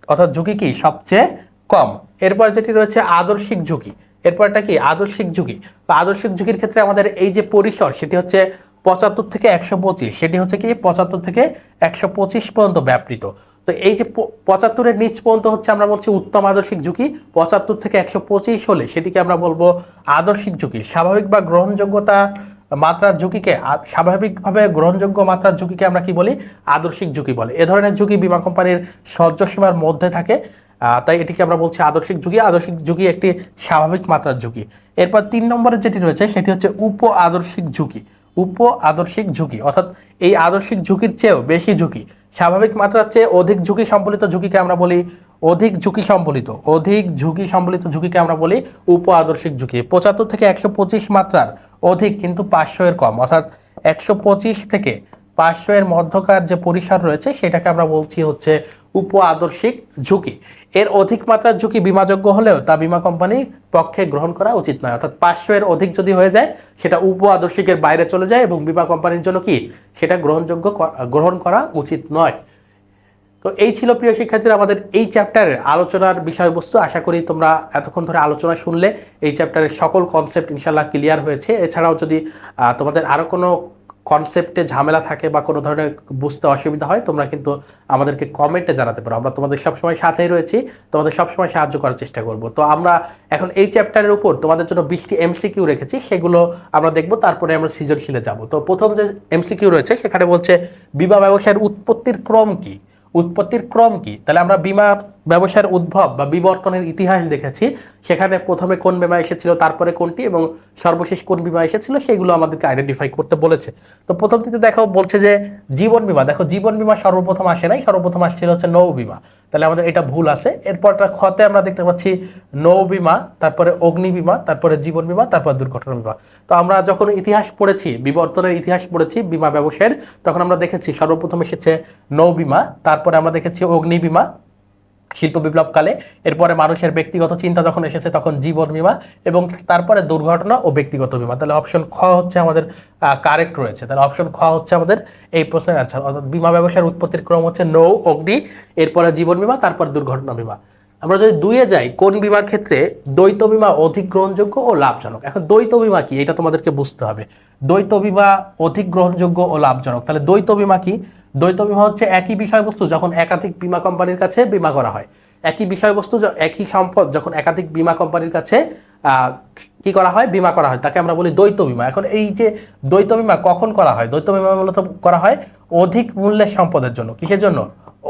অর্থাৎ ঝুঁকি কি? সবচেয়ে কম। এরপর যেটি রয়েছে আদর্শিক ঝুঁকি। এরপরটা কি? আদর্শিক ঝুঁকি। তো আদর্শিক ঝুঁকির ক্ষেত্রে আমাদের এই যে পরিসর, সেটি হচ্ছে 75 থেকে 125। সেটি হচ্ছে কি? 75 থেকে 125 পর্যন্ত ব্যাপৃত। তো এই যে 75-এর নিচ পর্যন্ত হচ্ছে আমরা বলছি উত্তম আদর্শিক ঝুঁকি। 75 থেকে 125 হলে সেটিকে আমরা বলবো আদর্শিক ঝুঁকি। স্বাভাবিক বা গ্রহণযোগ্যতা মাত্রার ঝুঁকিকে, স্বাভাবিকভাবে গ্রহণযোগ্য মাত্রার ঝুঁকিকে আমরা কি বলি? আদর্শিক ঝুঁকি বলে। এ ধরনের ঝুঁকি বীমা কোম্পানির সহ্য সীমার মধ্যে থাকে, তাই এটিকে আমরা বলছি আদর্শিক ঝুঁকি। আদর্শিক ঝুঁকি একটি স্বাভাবিক মাত্রার ঝুঁকি। এরপর 3 নম্বরের যেটি রয়েছে সেটি হচ্ছে উপ আদর্শিক ঝুঁকি। উপ আদর্শিক ঝুঁকি, অর্থাৎ এই আদর্শিক ঝুঁকির চেয়েও বেশি ঝুঁকি, স্বাভাবিক মাত্রার চেয়ে অধিক ঝুঁকি সম্বলিত ঝুঁকিকে আমরা বলি অধিক ঝুঁকি সম্বলিত ঝুঁকিকে আমরা বলি উপ আদর্শিক ঝুঁকি। 75 থেকে 125 মাত্রার অধিক কিন্তু 500-এর কম, অর্থাৎ 125 থেকে 500-এর মধ্যকার যে পরিসর রয়েছে সেটাকে আমরা বলছি হচ্ছে উপ আদর্শিক ঝুঁকি। এর অধিক মাত্রার ঝুঁকি বিমাযোগ্য হলেও তা বীমা কোম্পানির পক্ষে গ্রহণ করা উচিত নয়। অর্থাৎ 500-এর অধিক যদি হয়ে যায় সেটা উপ আদর্শিকের বাইরে চলে যায় এবং বীমা কোম্পানির জন্য কি সেটা গ্রহণ করা উচিত নয়। তো এই ছিল প্রিয় শিক্ষার্থীরা আমাদের এই চ্যাপ্টারের আলোচনার বিষয়বস্তু। আশা করি তোমরা এতক্ষণ ধরে আলোচনা শুনলে এই চ্যাপ্টারের সকল কনসেপ্ট ইনশাল্লাহ ক্লিয়ার হয়েছে। এছাড়াও যদি তোমাদের আরও কোনো কনসেপ্টে ঝামেলা থাকে বা কোনো ধরনের বুঝতে অসুবিধা হয়, তোমরা কিন্তু আমাদেরকে কমেন্টে জানাতে পারো। আমরা তোমাদের সবসময় সাথেই রয়েছি, তোমাদের সবসময় সাহায্য করার চেষ্টা করব। তো আমরা এখন এই চ্যাপ্টারের উপর তোমাদের জন্য 20টি এমসিকিউ রেখেছি, সেগুলো আমরা দেখব, তারপরে আমরা সৃজনশীলে যাব। তো প্রথম যে এমসিকিউ রয়েছে সেখানে বলছে বিমা ব্যবসায়ের উৎপত্তির ক্রম কি? উৎপত্তির ক্রম কি? তাহলে আমরা বিমা ব্যবসায়ের উদ্ভব বা বিবর্তনের ইতিহাস দেখেছি, সেখানে প্রথমে কোন বিমা এসেছিল, তারপরে কোনটি, এবং সর্বশেষ কোন বিমা এসেছিল, সেগুলো আমাদেরকে আইডেন্টিফাই করতে বলেছে। তো প্রথমটিতে দেখো বলছে যে জীবন বিমা। দেখো জীবন বিমা সর্বপ্রথম আসে নাই, সর্বপ্রথম আসছিল হচ্ছে নৌ বিমা। তাহলে আমাদের এটা ভুল আছে। এরপরটা খতে আমরা দেখতে পাচ্ছি নৌ বিমা, তারপরে অগ্নি বিমা, তারপরে জীবন বিমা, তারপর দুর্ঘটনা বিমা। তো আমরা যখন ইতিহাস পড়েছি, বিবর্তনের ইতিহাস পড়েছি বিমা ব্যবসায়ের, তখন আমরা দেখেছি সর্বপ্রথম এসেছে নৌ বিমা, তারপরে আমরা দেখেছি অগ্নি বিমা শিল্প বিপ্লবকালে, এরপরে মানুষের ব্যক্তিগত চিন্তা যখন এসেছে তখন জীবন বিমা, এবং তারপরে দুর্ঘটনা ও ব্যক্তিগত বিমা। তাহলে অপশন খ হচ্ছে আমাদের কারেক্ট রয়েছে। তাহলে অপশন খ হচ্ছে আমাদের এই প্রশ্নের অ্যান্সার। অর্থাৎ বিমা ব্যবসার উৎপত্তির ক্রম হচ্ছে নৌ, অগ্নি, এরপরে জীবন বিমা, তারপর দুর্ঘটনা বিমা। আমরা যদি দুইয়ে যাই, কোন বিমার ক্ষেত্রে দ্বৈত বিমা অধিক গ্রহণযোগ্য ও লাভজনক? এখন দ্বৈত বিমা কি এটা তোমাদেরকে বুঝতে হবে। দ্বৈত বিমা অধিক গ্রহণযোগ্য ও লাভজনক, তাহলে দ্বৈত বিমা কি? দ্বৈত বিমা হচ্ছে একই বিষয়বস্তু যখন একাধিক বিমা কোম্পানির কাছে বিমা করা হয়। একই বিষয়বস্তু, একই সম্পদ যখন একাধিক বিমা কোম্পানির কাছে কি করা হয়, বিমা করা হয়, তাকে আমরা বলি দ্বৈত বিমা। এখন এই যে দ্বৈত বিমা কখন করা হয়? দ্বৈত বিমা মূলত করা হয় অধিক মূল্যের সম্পদের জন্য। কিসের জন্য?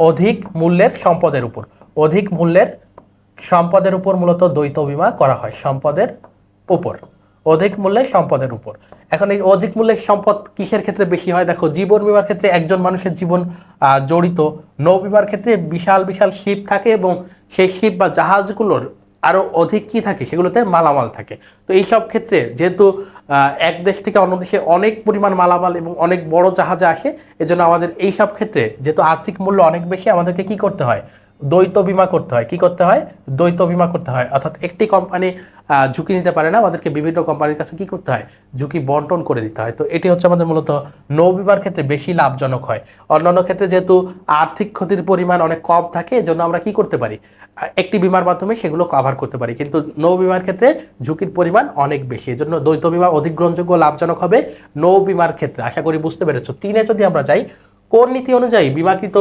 অধিক মূল্যের সম্পদের উপর। অধিক মূল্যের সম্পদের উপর মূলত দ্বৈত বিমা করা হয়, সম্পদের উপর, অধিক মূল্যের সম্পদের উপর। এখন এই অধিক মূল্যের সম্পদ কিসের ক্ষেত্রে বেশি হয়? দেখো জীবন বিমার ক্ষেত্রে একজন মানুষের জীবন জড়িত। নৌ বিমার ক্ষেত্রে বিশাল বিশাল শিপ থাকে, এবং সেই শিপ বা জাহাজগুলোর আরও অধিক কি থাকে, সেগুলোতে মালামাল থাকে। তো এই সব ক্ষেত্রে যেহেতু এক দেশ থেকে অন্য দেশে অনেক পরিমাণ মালামাল এবং অনেক বড় জাহাজে আসে, এজন্য আমাদের এই সব ক্ষেত্রে যেহেতু আর্থিক মূল্য অনেক বেশি, আমাদেরকে কি করতে হয়? দ্বৈত বিমা করতে হয়। কি করতে হয়? দ্বৈত বিমা করতে হয়। অর্থাৎ একটি কোম্পানি ঝুঁকি নিতে পারে না, আমাদেরকে বিভিন্ন কোম্পানির কাছে কি করতে হয়? ঝুঁকি বন্টন করে দিতে হয়। তো এটি হচ্ছে আমাদের মূলত নৌ বিমার ক্ষেত্রে বেশি লাভজনক হয়। অন্যান্য ক্ষেত্রে যেহেতু আর্থিক ক্ষতির পরিমাণ অনেক কম থাকে, এজন্য আমরা কি করতে পারি? একটি বিমার মাধ্যমে সেগুলো কভার করতে পারি। কিন্তু নৌ বিমার ক্ষেত্রে ঝুঁকির পরিমাণ অনেক বেশি, এজন্য দ্বৈত বিমা অধিক গ্রহণযোগ্য লাভজনক হবে নৌ বিমার ক্ষেত্রে। আশা করি বুঝতে পেরেছো। 3-এ যদি আমরা যাই, কোন নীতি অনুযায়ী বিমাকৃত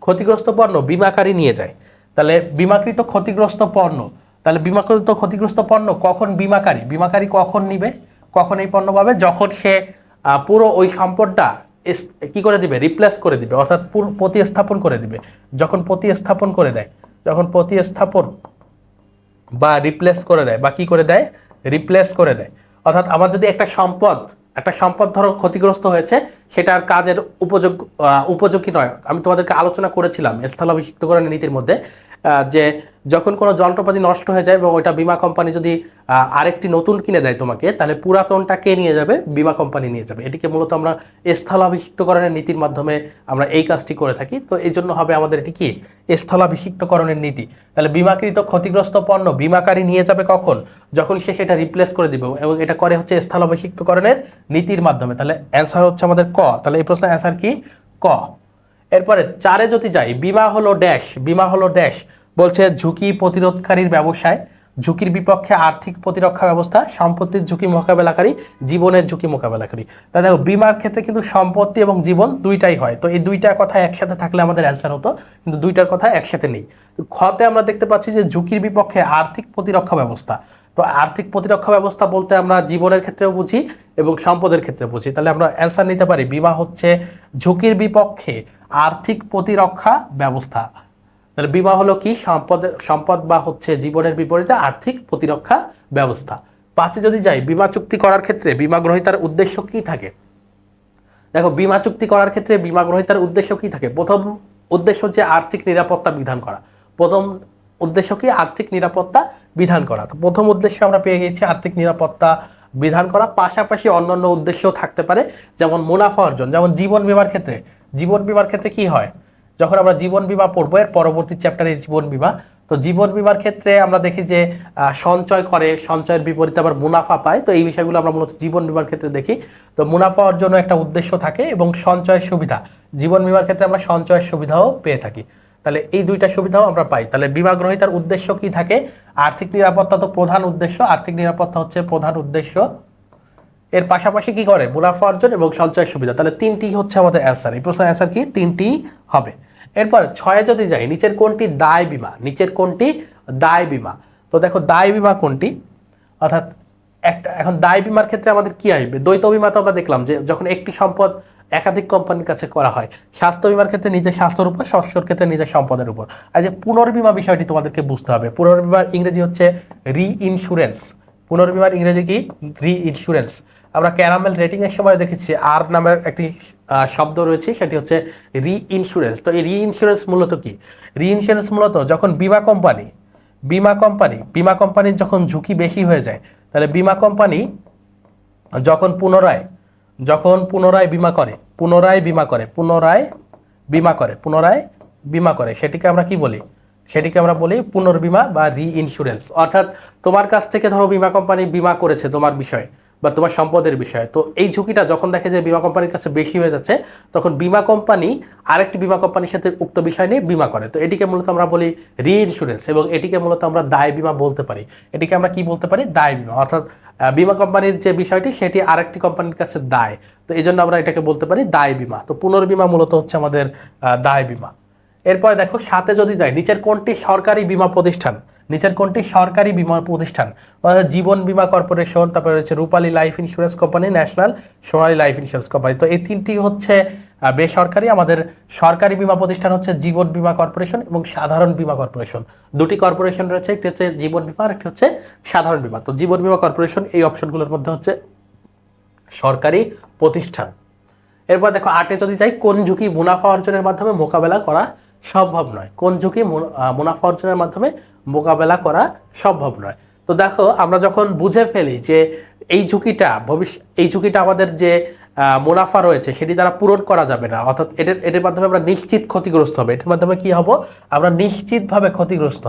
ক্ষতিগ্রস্ত পণ্য বিমাকারী নিয়ে যায়? তাহলে বিমাকৃত ক্ষতিগ্রস্ত পণ্য, তাহলে বিমাকৃত ক্ষতিগ্রস্ত পণ্য কখন বিমাকারী কখন নিবে, কখন এই পণ্য পাবে? যখন সে পুরো ওই সম্পদটা কি করে দিবে? রিপ্লেস করে দিবে, অর্থাৎ প্রতিস্থাপন করে দিবে। যখন প্রতিস্থাপন করে দেয়, যখন প্রতিস্থাপন বা রিপ্লেস করে দেয়, বা কি করে দেয়? রিপ্লেস করে দেয়। অর্থাৎ আমার যদি একটা সম্পদ ধরো ক্ষতিগ্রস্ত হয়েছে, সেটার কাজের উপযোগী নয়। আমি তোমাদেরকে আলোচনা করেছিলাম স্থলাভিষিক্তকরণের নীতির মধ্যে, যে যখন কোনো যন্ত্রপাতি নষ্ট হয়ে যায় এবং ওইটা বিমা কোম্পানি যদি আরেকটি নতুন কিনে দেয় তোমাকে, তাহলে পুরাতনটা কে নিয়ে যাবে? বিমা কোম্পানি নিয়ে যাবে। এটিকে মূলত আমরা স্থলাভিষিক্তকরণের নীতির মাধ্যমে আমরা এই কাজটি করে থাকি। তো এই জন্য হবে আমাদের এটি কি? স্থলাভিষিক্তকরণের নীতি। তাহলে বিমাকৃত ক্ষতিগ্রস্ত পণ্য বিমাকারী নিয়ে যাবে কখন? যখন সে সেটা রিপ্লেস করে দিবে, এবং এটা করে হচ্ছে স্থলাভিষিক্তকরণের নীতির মাধ্যমে। তাহলে অ্যান্সার হচ্ছে আমাদের ক। তাহলে এই প্রশ্নের অ্যান্সার কি? ক। এরপরে 4-এ যদি যাই, বিমা হলো ড্যাশ। বিমা হলো ড্যাশ বলছে ঝুঁকি প্রতিরোধকারীর ব্যবসায়, ঝুঁকির বিপক্ষে আর্থিক প্রতিরক্ষা ব্যবস্থা, সম্পত্তির ঝুঁকি মোকাবেলাকারী, জীবনের ঝুঁকি মোকাবেলাকারী। তাহলে দেখো বিমার ক্ষেত্রে কিন্তু সম্পত্তি এবং জীবন দুইটাই হয়। তো এই দুইটার কথা একসাথে থাকলে আমাদের অ্যান্সার হতো, কিন্তু দুইটার কথা একসাথে নেই। খতে আমরা দেখতে পাচ্ছি যে ঝুঁকির বিপক্ষে আর্থিক প্রতিরক্ষা ব্যবস্থা। তো আর্থিক প্রতিরক্ষা ব্যবস্থা বলতে আমরা জীবনের ক্ষেত্রেও বুঝি এবং সম্পদের ক্ষেত্রে বুঝি। তাহলে আমরা অ্যান্সার নিতে পারি বিমা হচ্ছে ঝুঁকির বিপক্ষে আর্থিক প্রতিরক্ষা ব্যবস্থা। তাহলে বিমা হলো কি? সম্পদ বা হচ্ছে জীবনের বিপরীতে আর্থিক প্রতিরক্ষা ব্যবস্থা। 5-এ যদি যাই, বিমা চুক্তি করার ক্ষেত্রে বিমা গ্রহীতার উদ্দেশ্য কি থাকে? দেখো বিমা চুক্তি করার ক্ষেত্রে বিমা গ্রহীতার উদ্দেশ্য কি থাকে? প্রথম উদ্দেশ্য হচ্ছে আর্থিক নিরাপত্তা বিধান করা। প্রথম উদ্দেশ্য কি? আর্থিক নিরাপত্তা বিধান করা। তো প্রথম উদ্দেশ্য আমরা পেয়ে গেছি আর্থিক নিরাপত্তা বিধান করা। পাশাপাশি অন্যান্য উদ্দেশ্য থাকতে পারে, যেমন মুনাফা অর্জন। যেমন জীবন বিমার ক্ষেত্রে কি হয়? যখন আমরা জীবন বিমা পড়বো, এর পরবর্তী চ্যাপ্টারে জীবন বিমা, তো জীবন বিমার ক্ষেত্রে আমরা দেখি যে সঞ্চয় করে, সঞ্চয়ের বিপরীতে আবার মুনাফা পায়। তো এই বিষয়গুলো আমরা মূলত জীবন বিমার ক্ষেত্রে দেখি। তো মুনাফা অর্জনও একটা উদ্দেশ্য থাকে, এবং সঞ্চয়ের সুবিধা, জীবন বিমার ক্ষেত্রে আমরা সঞ্চয়ের সুবিধাও পেয়ে থাকি। তাহলে এই দুইটা সুবিধাও আমরা পাই। তাহলে বীমা গ্রহীতার উদ্দেশ্য কি থাকে? আর্থিক নিরাপত্তা তো প্রধান উদ্দেশ্য, আর্থিক নিরাপত্তা হচ্ছে প্রধান উদ্দেশ্য। এর পাশাপাশি কি করে? মুনাফা অর্জন এবং সঞ্চয়ের সুবিধা। তাহলে তিনটি হচ্ছে আমাদের অ্যান্সার। এই প্রশ্নের অ্যান্সার কি? তিনটি হবে। এরপর 6 যদি যাই, নিচের কোনটি দায় বীমা? নিচের কোনটি দায় বীমা? তো দেখো দায় বীমা কোনটি, অর্থাৎ একটা এখন দায় বীমার ক্ষেত্রে আমাদের কি আসবে? দ্বৈত বীমা তো আমরা দেখলাম যে যখন একটি সম্পদ একাধিক কোম্পানির কাছে করা হয়। স্বাস্থ্য বীমার ক্ষেত্রে নিজের স্বাস্থ্যের উপর, শস্যর ক্ষেত্রে নিজের সম্পদের উপর। আর যে পুনর্বীমা বিষয়টি তোমাদেরকে বুঝতে হবে। পুনর্বীমার ইংরেজি হচ্ছে রি ইন্স্যুরেন্স। পুনর্বীমার ইংরেজি কি? রি ইন্স্যুরেন্স। আমরা ক্যারামেল রেটিং এর সময় দেখেছি আর নামের একটি শব্দ রয়েছে, সেটি হচ্ছে রি ইন্স্যুরেন্স। তো এই রি ইন্স্যুরেন্স মূলত কি? রি ইন্স্যুরেন্স মূলত যখন বীমা কোম্পানির যখন ঝুঁকি বেশি হয়ে যায়, তাহলে বীমা কোম্পানি যখন পুনরায় বীমা করে সেটিকে আমরা কি বলি? সেটিকে আমরা বলি পুনর্বীমা বা রি ইন্স্যুরেন্স। অর্থাৎ তোমার কাছ থেকে ধরো বীমা কোম্পানি বীমা করেছে তোমার বিষয়ে বা তোমার সম্পদের বিষয়ে, তো এই ঝুঁকিটা যখন দেখে যে বীমা কোম্পানির কাছে বেশি হয়ে যাচ্ছে, তখন বীমা কোম্পানি আরেকটি বীমা কোম্পানির সাথে উক্ত বিষয় নিয়ে বীমা করে। তো এটিকে মূলত আমরা বলি রি ইন্স্যুরেন্স, এবং এটিকে মূলত আমরা দায় বীমা বলতে পারি। এটিকে আমরা কি বলতে পারি? দায় বীমা। অর্থাৎ বীমা কোম্পানির যে বিষয়টি সেটি আরেকটি কোম্পানির কাছে দায়, তো এই জন্য আমরা এটাকে বলতে পারি দায় বীমা। তো পুনর্বীমা মূলত হচ্ছে আমাদের দায় বীমা। এরপরে দেখো 7 যদি যায়, নিচের কোনটি সরকারি বীমা প্রতিষ্ঠান? জীবন বীমা কর্পোরেশন, তারপরে হচ্ছে রূপালী লাইফ ইন্স্যুরেন্স কোম্পানি, ন্যাশনাল সোনালী লাইফ ইন্স্যুরেন্স কোম্পানি। তো এই তিনটি হচ্ছে বেসরকারি। আমাদের সরকারি বীমা প্রতিষ্ঠান হচ্ছে জীবন বীমা কর্পোরেশন এবং সাধারণ বীমা কর্পোরেশন। দুটি কর্পোরেশন রয়েছে, একটি হচ্ছে জীবন বীমা আর একটি হচ্ছে সাধারণ বীমা। তো জীবন বীমা কর্পোরেশন এই অপশনগুলোর মধ্যে হচ্ছে সরকারি প্রতিষ্ঠান। এরপর দেখো 8 যদি যাই, কোন ঝুঁকি মুনাফা অর্জনের মাধ্যমে মোকাবেলা করা সম্ভব নয়? কোন ঝুঁকি মুনাফা অর্জনের মাধ্যমে মোকাবেলা করা সম্ভব নয়? তো দেখো আমরা যখন বুঝে ফেলি যে এই ঝুঁকিটা আমাদের যে মুনাফা রয়েছে সেটি দ্বারা পূরণ করা যাবে না, অর্থাৎ এটার মাধ্যমে আমরা নিশ্চিত ক্ষতিগ্রস্ত হবে। এটার মাধ্যমে কি হব? আমরা নিশ্চিতভাবে ক্ষতিগ্রস্ত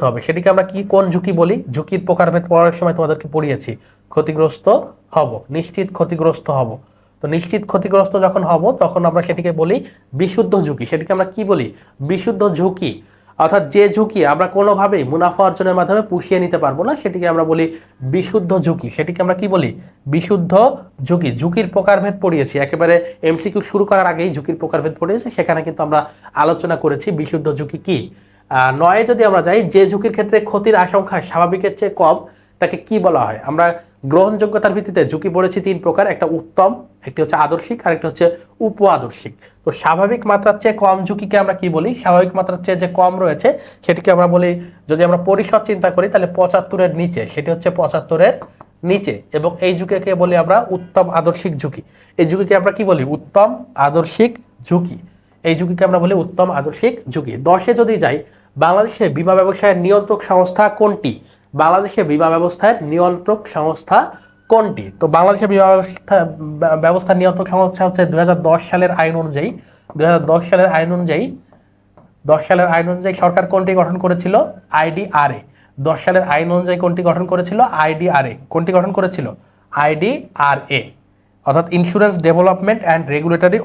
হবে। সেটিকে আমরা কোন ঝুঁকি বলি? ঝুঁকির প্রকারভেদ পড়ার সময় তোমাদেরকে পড়িয়েছি। নিশ্চিত ক্ষতিগ্রস্ত হব। তো নিশ্চিত ক্ষতিগ্রস্ত যখন হব, তখন আমরা সেটিকে বলি বিশুদ্ধ ঝুঁকি। সেটিকে আমরা কি বলি? বিশুদ্ধ ঝুঁকি। অর্থাৎ যে ঝুঁকি আমরা কোনোভাবেই মুনাফা অর্জনের মাধ্যমে পুষিয়ে নিতে পারবো না, সেটিকে আমরা বলি বিশুদ্ধ ঝুঁকি। সেটিকে আমরা কি বলি? বিশুদ্ধ ঝুঁকি। ঝুঁকির প্রকারভেদ পড়িয়েছি একেবারে এমসিকিউ শুরু করার আগেই ঝুঁকির প্রকারভেদ পড়িয়েছি, সেখানে কিন্তু আমরা আলোচনা করেছি বিশুদ্ধ ঝুঁকি কি। 9 যদি আমরা যাই, যে ঝুঁকির ক্ষেত্রে ক্ষতির আশঙ্কা স্বাভাবিকের চেয়ে কম তাকে কি বলা হয়? আমরা গ্রহণযোগ্যতার ভিত্তিতে ঝুঁকি পড়েছি 3 প্রকার, একটা উত্তম, একটি হচ্ছে আদর্শিক আর একটা হচ্ছে উপ আদর্শিক। তো স্বাভাবিক মাত্রার চেয়ে কম ঝুঁকিকে আমরা কি বলি? স্বাভাবিক মাত্রার চেয়ে যে কম রয়েছে সেটিকে আমরা বলি, যদি আমরা পরিসর চিন্তা করি তাহলে 75-এর নিচে, সেটি হচ্ছে 75-এর নিচে, এবং এই ঝুঁকিকে বলি আমরা উত্তম আদর্শিক ঝুঁকি। এই ঝুঁকিকে আমরা কি বলি? উত্তম আদর্শিক ঝুঁকি। 10 যদি যাই, বাংলাদেশে বীমা ব্যবসায়ের নিয়ন্ত্রক সংস্থা কোনটি? তো বাংলাদেশের বীমা ব্যবস্থার নিয়ন্ত্রক সংস্থা হচ্ছে 2010 সালের আইন অনুযায়ী 10 সালের আইন অনুযায়ী সরকার কোনটি গঠন করেছিল? আইডিআরএ। 10 সালের আইন অনুযায়ী কোনটি গঠন করেছিল? আইডিআরএ, অর্থাৎ insurance development and regulatory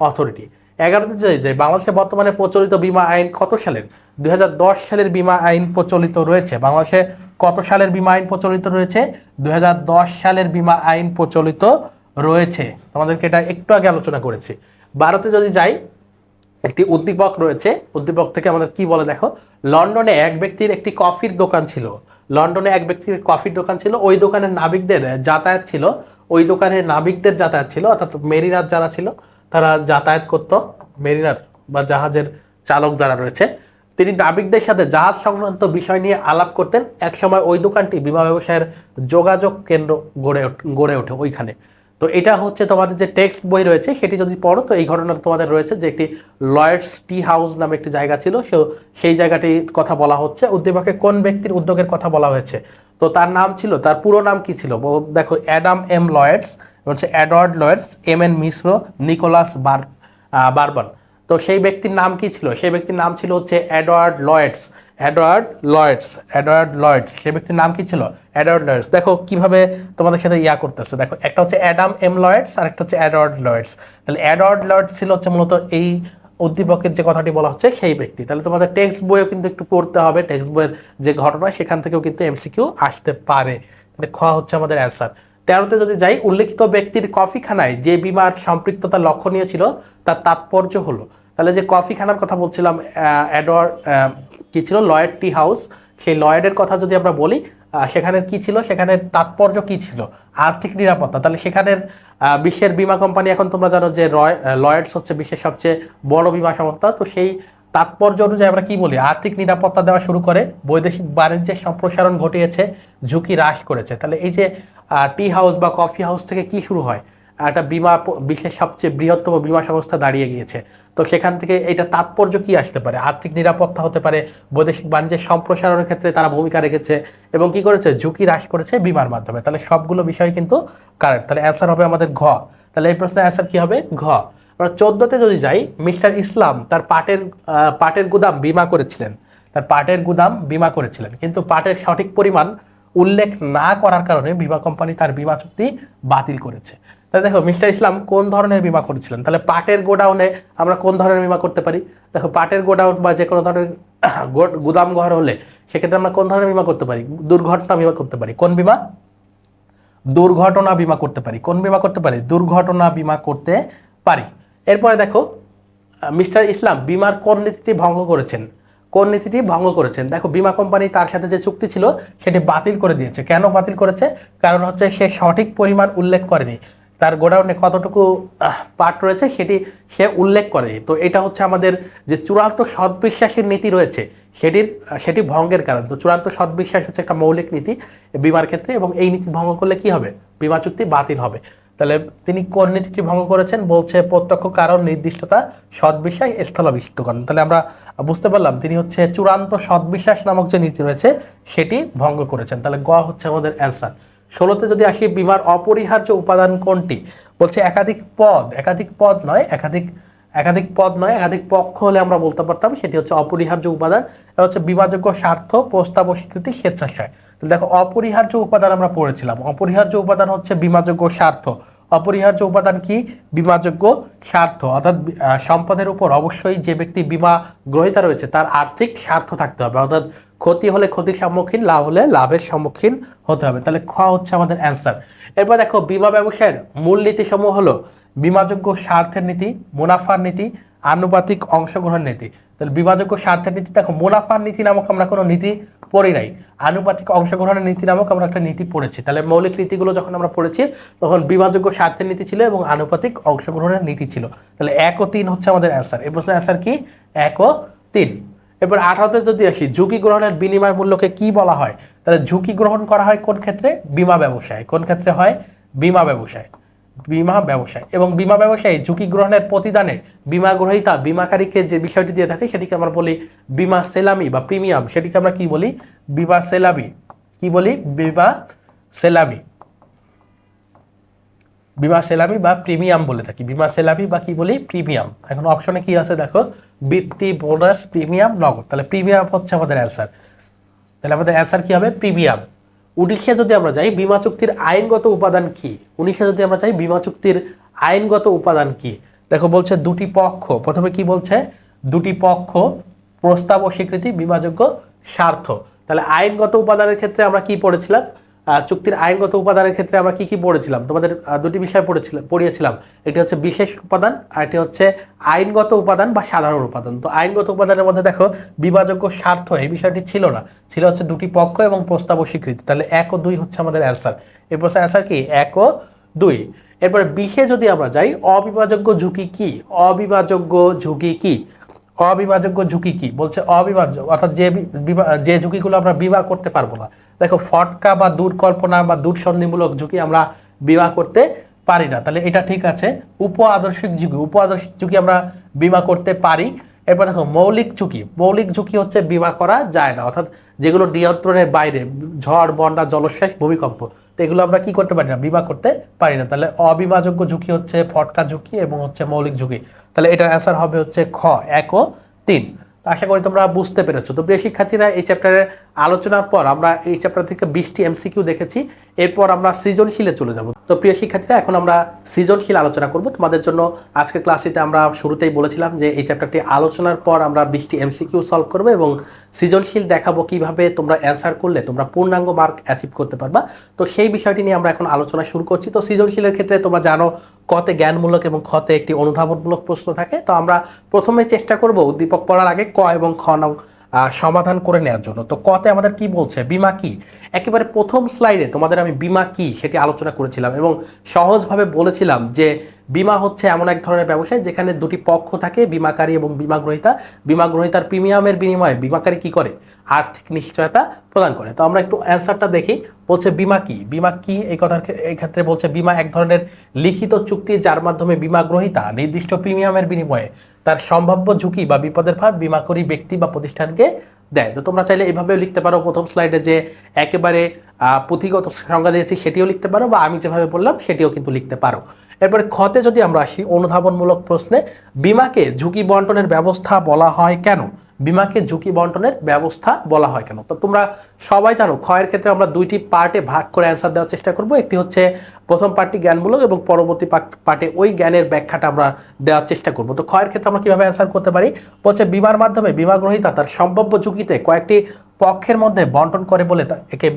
authority. 11 যে বাংলাদেশে বর্তমানে প্রচলিত বীমা আইন কত সালের? 2010 সালের বীমা আইন প্রচলিত রয়েছে। বাংলাদেশে কত সালের বীমা আইন প্রচলিত রয়েছে? 2010 সালের বীমা আইন প্রচলিত রয়েছে। তোমাদেরকে এটা একটু আগে আলোচনা করেছি। 12 যদি যাই, একটি উদ্দীপক রয়েছে। উদ্দীপক থেকে আমাদের কি বলে দেখো, লন্ডনে এক ব্যক্তির কফির দোকান ছিল। ওই দোকানের নাবিকদের যাতায়াত ছিল, অর্থাৎ মেরিনার যারা ছিল তারা যাতায়াত করত। মেরিনার বা জাহাজের চালক যারা রয়েছে, তিনি নাবিকদের সাথে জাহাজ সংক্রান্ত বিষয় নিয়ে আলাপ করতেন। একসময় ওই দোকানটি বীমা ব্যবসায়ের যোগাযোগ কেন্দ্র গড়ে ওঠে ওইখানে। তো এটা হচ্ছে তোমাদের যে টেক্সট বই রয়েছে সেটি যদি পড়ো, তো এই ঘটনা তোমাদের রয়েছে যে একটি লয়েডস টি হাউস নামে একটি জায়গা ছিল, সেই জায়গাটির কথা বলা হচ্ছে। উদ্দীপকে কোন ব্যক্তির উদ্যোগের কথা বলা হয়েছে? তো তার পুরো নাম কি ছিল? দেখো, অ্যাডাম লয়েডস, হচ্ছে এডওয়ার্ড লয়েডস, এম এন মিশ্র, নিকোলাস বারবান। তো সেই ব্যক্তির নাম কি ছিল? সেই ব্যক্তির নাম ছিল হচ্ছে Edward Lloyds. Edward Lloyds, Edward Lloyds, সেই ব্যক্তির নাম কি ছিল? Edward Lloyds. দেখো কিভাবে তোমাদের সাথে করতেছে, দেখো একটা হচ্ছে অ্যাডাম এম লয়েডস আর একটা হচ্ছে এডওয়ার্ড লয়েডস। তাহলে এডওয়ার্ড লয়েডস ছিল হচ্ছে মূলত এই উদ্দীপকের যে কথাটি বলা হচ্ছে সেই ব্যক্তি। তাহলে তোমাদের টেক্সট বইও কিন্তু একটু পড়তে হবে, টেক্সট বইয়ের যে ঘটনা সেখান থেকেও কিন্তু এমসিকিউ আসতে পারে। তাহলে খ হচ্ছে আমাদের অ্যান্সার। 13তে যদি যাই, উল্লেখিত ব্যক্তির কফিখানায় যে বিমার সম্পৃক্ততা লক্ষণীয় ছিল তার তাৎপর্য হলো। তাহলে যে কফিখানার কথা বলছিলাম, এডওয়ার্ড কি ছিল? Lloyd tea house. সেই লয়েডের কথা যদি আমরা বলি, সেখানের কি ছিল? সেখানের তাৎপর্য কি ছিল? আর্থিক নিরাপত্তা। তাহলে সেখানের বিশ্বের বীমা কোম্পানি, এখন তোমরা জানো যে লয়েডস হচ্ছে বিশ্বের সবচেয়ে বড় বীমা সংস্থা। তো সেই তাৎপর্য অনুযায়ী আমরা কি বলি? আর্থিক নিরাপত্তা দেওয়া শুরু করে, বৈদেশিক বাণিজ্যের সম্প্রসারণ ঘটিয়েছে, ঝুঁকি হ্রাস করেছে। তাহলে এই যে টি হাউস বা কফি হাউস থেকে কি শুরু হয়? একটা বীমা বিশ্বের সবচেয়ে বৃহত্তম বীমা সংস্থা দাঁড়িয়ে গিয়েছে। তো সেখান থেকে এটা তাৎপর্য কি আসতে পারে? আর্থিক নিরাপত্তা হতে পারে, বৈদেশিক বাণিজ্যের সম্প্রসারণের ক্ষেত্রে তারা ভূমিকা রেখেছে এবং কি করেছে? ঝুঁকি হ্রাস করেছে বিমার মাধ্যমে। তাহলে সবগুলো বিষয় কিন্তু কারেক্ট। তাহলে অ্যান্সার হবে আমাদের ঘ। তাহলে এই প্রশ্নের অ্যান্সার কি হবে? ঘ। আমরা 14তে যদি যাই, মিস্টার ইসলাম তার পাটের গুদাম বীমা করেছিলেন। তার পাটের গুদাম বীমা করেছিলেন, কিন্তু পাটের সঠিক পরিমাণ উল্লেখ না করার কারণে বীমা কোম্পানি তার বীমা চুক্তি বাতিল করেছে। তাহলে দেখো মিস্টার ইসলাম কোন ধরনের বীমা করেছিলেন? তাহলে পাটের গোডাউনে আমরা কোন ধরনের বীমা করতে পারি? দেখো পাটের গোডাউন বা যে কোনো ধরনের গুদাম ঘর হলে সেক্ষেত্রে আমরা কোন ধরনের বীমা করতে পারি? দুর্ঘটনা বীমা করতে পারি। কোন বীমা? দুর্ঘটনা বীমা করতে পারি। কোন বীমা করতে পারি? দুর্ঘটনা বীমা করতে পারি। এরপরে দেখো, মিস্টার ইসলাম বিমার কোন নীতিটি ভঙ্গ করেছেন? কোন নীতিটি ভঙ্গ করেছেন? দেখো বীমা কোম্পানি তার সাথে যে চুক্তি ছিল সেটি বাতিল করে দিয়েছে। কেন বাতিল করেছে? কারণ হচ্ছে সে সঠিক পরিমাণ উল্লেখ করেনি, তার গোডাউনে কতটুকু পাট রয়েছে সেটি সে উল্লেখ করেনি। তো এটা হচ্ছে আমাদের যে চূড়ান্ত সৎবিশ্বাসের নীতি রয়েছে সেটি ভঙ্গের কারণ। তো চূড়ান্ত সৎবিশ্বাস হচ্ছে একটা মৌলিক নীতি বিমার ক্ষেত্রে, এবং এই নীতি ভঙ্গ করলে কি হবে? বীমা চুক্তি বাতিল হবে। তাহলে তিনি কোন নীতিটি ভঙ্গ করেছেন? বলছে প্রত্যক্ষ কারণ, নির্দিষ্টতা, সৎবিশ্বাস, স্থলাভিষিক্তকরণ। তাহলে আমরা বুঝতে পারলাম তিনি হচ্ছে চূড়ান্ত সৎবিশ্বাস নামক যে নীতি রয়েছে সেটি ভঙ্গ করেছেন। তাহলে গ হচ্ছে আমাদের অ্যান্সার। 16তে যদি আসি, বিমার অপরিহার্য উপাদান কোনটি? বলছে একাধিক পদ নয়, একাধিক পক্ষ হলে আমরা বলতে পারতাম সেটি হচ্ছে অপরিহার্য উপাদান। এটা হচ্ছে বিমাযোগ্য স্বার্থ, প্রস্তাব ও স্বীকৃতি, স্বেচ্ছাচার। দেখো অপরিহার্য উপাদান আমরা পড়েছিলাম। অপরিহার্য উপাদান হচ্ছে বিমাযোগ্য স্বার্থ। অপরিহার্য উপাদান কি? বিমাযোগ্য স্বার্থ। অর্থাৎ সম্পদের উপর অবশ্যই যে ব্যক্তি বীমা গ্রহীতা রয়েছে তার আর্থিক স্বার্থ থাকতে হবে, অর্থাৎ ক্ষতি হলে ক্ষতির সম্মুখীন, লাভ হলে লাভের সম্মুখীন হতে হবে। তাহলে খ হচ্ছে আমাদের অ্যান্সার। এরপর দেখো বীমা ব্যবসায়ের মূল নীতিসমূহ হলো বিমাযোগ্য স্বার্থের নীতি, মুনাফার নীতি, আনুপাতিক অংশগ্রহণ নীতি। তাহলে বিমাযোগ্য স্বার্থের নীতি, দেখো মুনাফার নীতি নামক আমরা কোনো নীতি পড়ি নাই, আনুপাতিক অংশগ্রহণের নীতি নামক আমরা একটা নীতি পড়েছি। তাহলে মৌলিক নীতিগুলো যখন আমরা পড়েছি তখন বিমাযোগ্য স্বার্থের নীতি ছিল এবং আনুপাতিক অংশগ্রহণের নীতি ছিল। তাহলে 1 ও 3 হচ্ছে আমাদের অ্যান্সার। এই প্রশ্নের অ্যান্সার কি? 1 ও 3। এবার 18তে যদি আসি, ঝুঁকি গ্রহণের বিনিময় মূল্যকে কি বলা হয়? তাহলে ঝুঁকি গ্রহণ করা হয় কোন ক্ষেত্রে? বীমা ব্যবসায়। কোন ক্ষেত্রে হয়? বীমা ব্যবসায়। বীমা ব্যবসায়। এবং বীমা ব্যবসায়ী ঝুঁকি গ্রহণের প্রতিদানে বীমা গ্রহীতা বীমাকারীকে যে বিষয়টি দিয়ে থাকে সেটিকে আমরা বলি বীমা সেলামি বা প্রিমিয়াম। সেটিকে আমরা কি বলি? বীমা সেলামি। কি বলি? বীমা সেলামি। বীমা সেলামি বা প্রিমিয়াম বলে থাকি। বীমা সেলামি বা কি বলি? প্রিমিয়াম। এখন অপশনে কি আছে দেখো, বৃত্তি, বোনাস, প্রিমিয়াম, নগদ। তাহলে প্রিমিয়াম হচ্ছে আমাদের অ্যান্সার। তাহলে আমাদের অ্যান্সার কি হবে? প্রিমিয়াম। 19-এ যদি আমরা যাই, বীমা চুক্তির আইনগত উপাদান কি? 19-এ যদি আমরা যাই, বীমা চুক্তির আইনগত উপাদান কি? দেখো বলছে দুটি পক্ষ, প্রথমে কি বলছে? দুটি পক্ষ, প্রস্তাব ও স্বীকৃতি, বীমাযোগ্য স্বার্থ। তাহলে আইনগত উপাদানের ক্ষেত্রে আমরা কি পড়েছিলাম? চুক্তির আইনগত উপাদানের ক্ষেত্রে আমরা কি পড়েছিলাম? তোমাদের দুটি বিষয় পড়িয়েছিলাম। এটি হচ্ছে বিশেষ উপাদান আর এটি হচ্ছে আইনগত উপাদান বা সাধারণ উপাদান। তো আইনগত উপাদানের মধ্যে দেখো বিভাযোগ্য স্বার্থ এই বিষয়টি ছিল না, ছিল হচ্ছে দুটি পক্ষ এবং প্রস্তাব ও স্বীকৃতি। তাহলে 1 ও 2 হচ্ছে আমাদের অ্যান্সার। এই প্রশ্নের অ্যান্সার কি? 1 ও 2। এরপরে 20-এ যদি আমরা যাই, অবিভাজ্য ঝুঁকি কি? অবিভাজ্য ঝুঁকি কি? অবিভাজ্য ঝুঁকি কি? বলছে অবিভাজ্য অর্থাৎ যে ঝুঁকিগুলো আমরা বিমা করতে পারবো না। দেখো ফটকা বা দুর্কল্পনা বা দুঃসন্ধিমূলক ঝুঁকি আমরা বিমা করতে পারি না। তাহলে এটা ঠিক আছে। উপ আদর্শিক ঝুঁকি আমরা বিমা করতে পারি। এরপর দেখো মৌলিক ঝুঁকি হচ্ছে বিমা করা যায় না, অর্থাৎ যেগুলো নিয়ন্ত্রণের বাইরে, ঝড়, বন্যা, জলোচ্ছ্বাস, ভূমিকম্প। তো এগুলো আমরা কি করতে পারি না, বিমা করতে পারি না। তাহলে অবিমাযোগ্য ঝুঁকি হচ্ছে ফটকা ঝুঁকি এবং হচ্ছে মৌলিক ঝুঁকি। তাহলে এটার অ্যান্সার হবে হচ্ছে খ 1 ও 3। আশা করি তোমরা বুঝতে পেরেছো। তো প্রিয় শিক্ষার্থীরা, এই চ্যাপ্টারের আলোচনার পর আমরা এই চ্যাপ্টার থেকে 20টি এমসিকিউ দেখেছি। এরপর আমরা সৃজনশীলে চলে যাব। তো প্রিয় শিক্ষার্থীরা, এখন আমরা সৃজনশীল আলোচনা করব তোমাদের জন্য। আজকের ক্লাসটিতে আমরা শুরুতেই বলেছিলাম যে এই চ্যাপ্টারটি আলোচনার পর আমরা 20টি এমসিকিউ সলভ করবো এবং সৃজনশীল দেখাবো কিভাবে তোমরা অ্যান্সার করলে তোমরা পূর্ণাঙ্গ মার্ক অ্যাচিভ করতে পারবা। তো সেই বিষয়টি নিয়ে আমরা এখন আলোচনা শুরু করছি। তো সৃজনশীলের ক্ষেত্রে তোমরা জানো কতে জ্ঞানমূলক এবং খতে একটি অনুধাবনমূলক প্রশ্ন থাকে। তো আমরা প্রথমে চেষ্টা করব উদ্দীপক পড়ার আগে ক এবং খ নং সমাধান করে নেওয়ার জন্য। তো কতে আমাদের কি বলছে, বিমা কি। একেবারে প্রথম স্লাইডে তোমাদের আমি বিমা কি সেটি আলোচনা করেছিলাম এবং সহজভাবে বলেছিলাম যে বিমা হচ্ছে এমন এক ধরনের ব্যবসায় যেখানে দুটি পক্ষ থাকে, বিমাকারী এবং বিমাগ্রহীতা। বিমাগ্রহীতার প্রিমিয়ামের বিনিময়ে বিমাকারী কি করে, আর্থিক নিশ্চয়তা প্রদান করে। তো আমরা একটু অ্যান্সারটা দেখি। বলছে বিমা কি। বিমা কি এই কথার এই ক্ষেত্রে বলছে বিমা এক ধরনের লিখিত চুক্তি যার মাধ্যমে বিমাগ্রহীতা নির্দিষ্ট প্রিমিয়ামের বিনিময়ে তার সম্ভাব্য ঝুঁকি বা বিপদের ভার বিমাকরী ব্যক্তি বা প্রতিষ্ঠানকে দেয়। তো তোমরা চাইলে এভাবেও লিখতে পারো, প্রথম স্লাইডে যে একেবারে পুঁথিগত সংজ্ঞা দিয়েছি সেটিও লিখতে পারো, বা আমি যেভাবে বললাম সেটিও কিন্তু লিখতে পারো। এরপরে খতে যদি আমরা আসি, অনুধাবনমূলক প্রশ্নে বিমাকে ঝুঁকি বন্টনের ব্যবস্থা বলা হয় কেন। বিমাকে ঝুঁকি বন্টনের ব্যবস্থা বলা হয় কেন। তো তোমরা সবাই জানো ক্ষয়ের ক্ষেত্রে আমরা দুইটি পার্টে ভাগ করে অ্যান্সার দেওয়ার চেষ্টা করব। একটি হচ্ছে প্রথম পার্টটি জ্ঞানমূলক এবং পরবর্তী পার্টে ওই জ্ঞানের ব্যাখ্যাটা আমরা দেওয়ার চেষ্টা করব। তো ক্ষয়ের ক্ষেত্রে আমরা কিভাবে অ্যান্সার করতে পারি, বলছে বিমার মাধ্যমে বিমাগ্রহীতা তার সম্ভাব্য ঝুঁকিতে কয়েকটি পক্ষের মধ্যে বন্টন করে বলে একে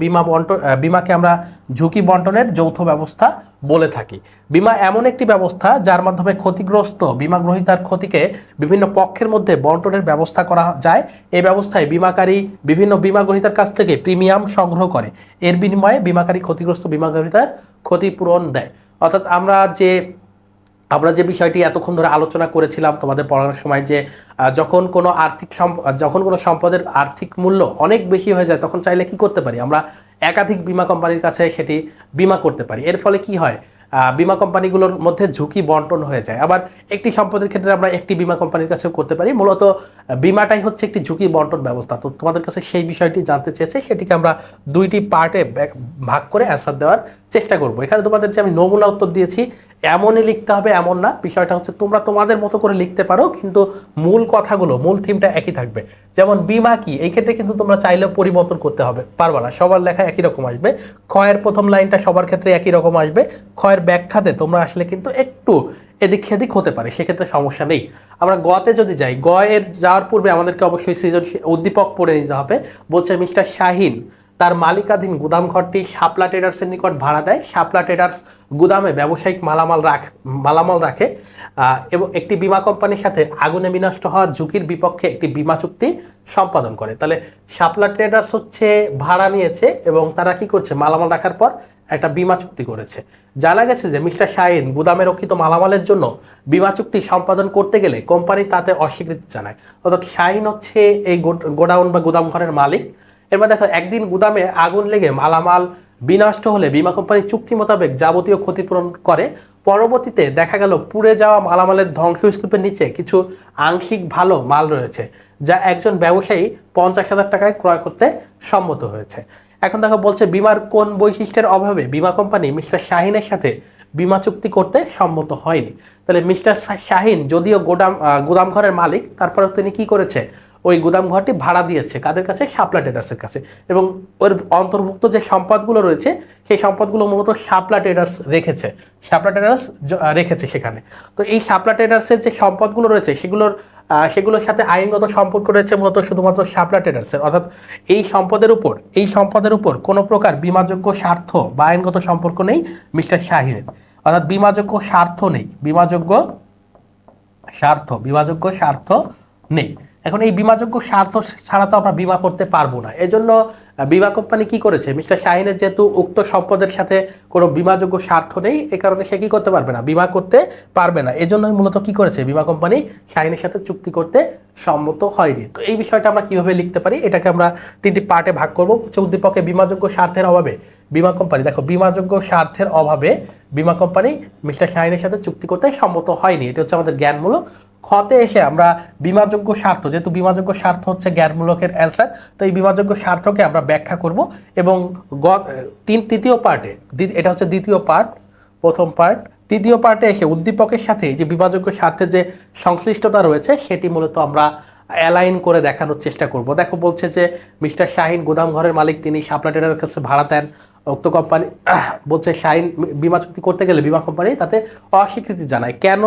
বিমাকে আমরা ঝুঁকি বন্টনের যৌথ ব্যবস্থা বলে থাকি। বিমা এমন একটি ব্যবস্থা যার মাধ্যমে ক্ষতিগ্রস্ত বিমাগ্রহীতার ক্ষতিকে বিভিন্ন পক্ষের মধ্যে বন্টনের ব্যবস্থা করা যায়। এই ব্যবস্থায় বিমাকারী বিভিন্ন বিমাগ্রহীতার কাছ থেকে প্রিমিয়াম সংগ্রহ করে, এর বিনিময়ে বিমাকারী ক্ষতিগ্রস্ত বিমাগ্রহীতার ক্ষতিপূরণ দেয়। অর্থাৎ আমরা যে বিষয়টি এতক্ষণ ধরে আলোচনা করেছিলাম তোমাদের পড়ানোর সময়, যে যখন কোনো সম্পদের আর্থিক মূল্য অনেক বেশি হয়ে যায় তখন চাইলে কি করতে পারি, আমরা একাধিক বিমা কোম্পানির কাছে সেটি বিমা করতে পারি। এর ফলে কি হয়, বিমা কোম্পানিগুলোর মধ্যে ঝুঁকি বন্টন হয়ে যায়। আবার একটি সম্পদের ক্ষেত্রে আমরা একটি বিমা কোম্পানির কাছেও করতে পারি। মূলত বিমাটাই হচ্ছে একটি ঝুঁকি বন্টন ব্যবস্থা। তো তোমাদের কাছে সেই বিষয়টি জানতে চেয়েছে, সেটিকে আমরা দুইটি পার্টে ভাগ করে অ্যান্সার দেওয়ার চেষ্টা করব। এখানে তোমাদের যে আমি নমুনা উত্তর দিয়েছি এমনই লিখতে হবে এমন না, বিষয়টা হচ্ছে তোমরা তোমাদের মতো করে লিখতে পারো, কিন্তু মূল কথাগুলো, মূল থিমটা একই থাকবে। যেমন বিমা কি, এই ক্ষেত্রে কিন্তু তোমরা চাইলেও পরিবর্তন করতে পারবা না, সবার লেখা একই রকম আসবে। ক্ষয়ের প্রথম লাইনটা সবার ক্ষেত্রে একই রকম আসবে। ক্ষয়ের ব্যাখ্যাতে তোমরা আসলে কিন্তু একটু এদিক সেদিক হতে পারে, সেক্ষেত্রে সমস্যা নেই। আমরা গতে যদি যাই, গ এর যাওয়ার পূর্বে আমাদেরকে অবশ্যই সৃজনশীল উদ্দীপক পড়ে নিতে হবে। বলছে মিস্টার শাহিন তার মালিকাধীন গুদামঘরটি শাপলা ট্রেডার্সের নিকট ভাড়া দেয়। শাপলা ট্রেডার্স গুদামে ব্যবসায়িক মালামাল রাখে এবং একটি বিমা কোম্পানির সাথে আগুনে বিনষ্ট হওয়ার ঝুঁকির বিপক্ষে একটি বিমা চুক্তি সম্পাদন করে। তাহলে শাপলা ট্রেডার্স হচ্ছে ভাড়া নিয়েছে এবং তারা কি করছে, মালামাল রাখার পর একটা বিমা চুক্তি করেছে। জানা গেছে যে মিস্টার শাহিন গুদামে রক্ষিত মালামালের জন্য বিমা চুক্তি সম্পাদন করতে গেলে কোম্পানি তাতে অস্বীকৃতি জানায়। অর্থাৎ শাহিন হচ্ছে এই গোডাউন বা গুদাম ঘরের মালিক। এরপর দেখো, একদিন গুদামে আগুন লেগে মালামাল বিনষ্ট হলে বিমা কোম্পানি চুক্তি মোতাবেক যাবতীয় ক্ষতিপূরণ করে। পরবর্তীতে দেখা গেল পুড়ে যাওয়া মালামালের ধ্বংসস্তূপের নিচে কিছু আংশিক ভালো মাল রয়েছে, যা একজন ব্যবসায়ী 50,000 টাকায় ক্রয় করতে সম্মত হয়েছে। এখন দেখো বলছে বিমার কোন বৈশিষ্ট্যের অভাবে বিমা কোম্পানি মিস্টার শাহিনের সাথে বিমা চুক্তি করতে সম্মত হয়নি। তাহলে মিস্টার শাহিন যদিও গুদাম ঘরের মালিক, তারপরে তিনি কি করেছে, ওই গুদাম ঘরটি ভাড়া দিয়েছে কাদের কাছে, শাপলা ট্রেডার্সের কাছে। এবং ওর অন্তর্ভুক্ত যে সম্পদগুলো রয়েছে সেই সম্পদগুলো মূলত শাপলা ট্রেডার্স রেখেছে সেখানে। তো এই শাপলা ট্রেডার্সের যে সম্পদগুলো রয়েছে সেগুলোর সাথে আইনগত সম্পর্ক রয়েছে মূলত শুধুমাত্র শাপলা ট্রেডার্সের। অর্থাৎ এই সম্পদের উপর কোনো প্রকার বিমাযোগ্য স্বার্থ বা আইনগত সম্পর্ক নেই মিস্টার শাহিনের। অর্থাৎ বিমাযোগ্য স্বার্থ নেই। এখন এই বিমাযোগ্য স্বার্থ ছাড়া তো আমরা বিমা করতে পারবো না। এজন্য বিমা কোম্পানি কি করেছে, মিস্টার শাহিনের যেহেতু উক্ত সম্পদের সাথে কোনো বিমাযোগ্য স্বার্থ নেই, এই কারণে সে কি করতে পারবে না, বিমা করতে পারবে না। এজন্যই মূলত কি করেছে, বিমা কোম্পানি শাহিনের সাথে চুক্তি করতে সম্মত হয়নি। তো এই বিষয়টা আমরা কিভাবে লিখতে পারি, এটাকে আমরা তিনটি পার্টে ভাগ করবো। উদ্দীপকে বিমাযোগ্য স্বার্থের অভাবে বিমা কোম্পানি, দেখো বিমাযোগ্য স্বার্থের অভাবে বিমা কোম্পানি মিস্টার শাহিনের সাথে চুক্তি করতে সম্মত হয়নি, এটা হচ্ছে আমাদের জ্ঞানমূলক খতে এসে আমরা বিমাযোগ্য স্বার্থ, যেহেতু বিমাযোগ্য স্বার্থ হচ্ছে জ্ঞানমূলকের অ্যান্সার, তো এই বিমাযোগ্য স্বার্থকে আমরা ব্যাখ্যা করব এবং তৃতীয় পার্টে, এটা হচ্ছে দ্বিতীয় পার্ট, প্রথম পার্ট, তৃতীয় পার্টে এসে উদ্দীপকের সাথে যে বিভাযোগ্য স্বার্থের যে সংশ্লিষ্টতা রয়েছে সেটি মূলত আমরা অ্যালাইন করে দেখানোর চেষ্টা করব। দেখো বলছে যে মিস্টার শাহিন গুদাম ঘরের মালিক, তিনি শাপলা ট্রেডারের কাছে ভাড়া দেন। উক্ত কোম্পানি বলছে শাহিন বীমা চুক্তি করতে গেলে বীমা কোম্পানি তাতে অস্বীকৃতি জানায়। কেন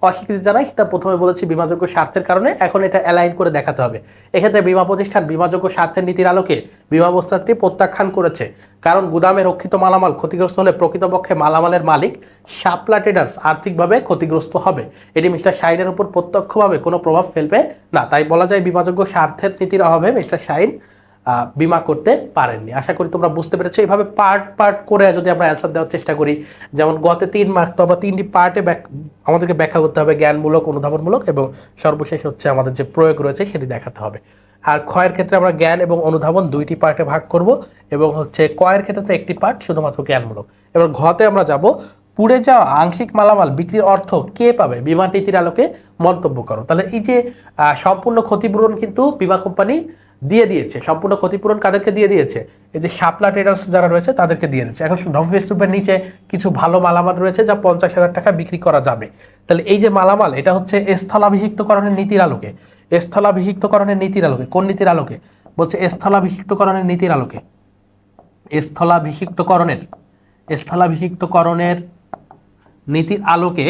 অস্বীকৃতি জানায় সেটা প্রথমে বলেছি বিমাযোগ্য স্বার্থের কারণে, এখন এটা অ্যালাইন করে দেখাতে হবে। এক্ষেত্রে বীমা প্রতিষ্ঠান বিমাযোগ্য স্বার্থের নীতির আলোকে বীমা প্রস্তাবটি প্রত্যাখ্যান করেছে, কারণ গুদামে রক্ষিত মালামাল ক্ষতিগ্রস্ত হলে প্রকৃতপক্ষে মালামালের মালিক শাপলা ট্রেডার্স আর্থিকভাবে ক্ষতিগ্রস্ত হবে। এটি মিস্টার শাহিনের উপর প্রত্যক্ষভাবে কোনো প্রভাব ফেলবে না। তাই বলা যায় বিমাযোগ্য স্বার্থের নীতির অভাবে মিস্টার শাহিন বীমা করতে পারেননি। আশা করি তোমরা বুঝতে পেরেছো। এইভাবে পার্ট পার্ট করে যদি আমরা অ্যান্সার দেওয়ার চেষ্টা করি, যেমন গতে 3 মার্ক, তো আমরা 3টি পার্টে আমাদেরকে ব্যাখ্যা করতে হবে, জ্ঞানমূলক, অনুধাবনমূলক এবং সর্বশেষ হচ্ছে আমাদের যে প্রয়োগ রয়েছে সেটি দেখাতে হবে। আর ক্ষয়ের ক্ষেত্রে আমরা জ্ঞান এবং অনুধাবন 2টি পার্টে ভাগ করব এবং হচ্ছে কয়ের ক্ষেত্রে তো একটি পার্ট শুধুমাত্র জ্ঞানমূলক। এবার ঘতে আমরা যাব, পুড়ে যাওয়া আংশিক মালামাল বিক্রির অর্থ কে পাবে, বীমা নীতির আলোকে মন্তব্য করো। তাহলে এই যে সম্পূর্ণ ক্ষতিপূরণ কিন্তু বীমা কোম্পানি দিয়ে দিয়েছে। সম্পূর্ণ ক্ষতিপূরণ কাদেরকে দিয়ে দিয়েছে? এই যে শাপলা ট্রেডার্স যারা রয়েছে তাদেরকে দিয়ে দিয়েছে। এখন ধ্বংসস্তূপের নিচে কিছু ভালো মালামাল রয়েছে যা 50,000 টাকা বিক্রি করা যাবে। তাহলে এই যে মালামাল, এটা হচ্ছে স্থলাভিষিক্তকরণের নীতির আলোকে, স্থলাভিষিক্তকরণের নীতির আলোকে, কোন নীতির আলোকে বলছে? স্থলাভিষিক্তকরণের নীতির আলোকে, স্থলাভিষিক্তকরণের নীতির আলোকে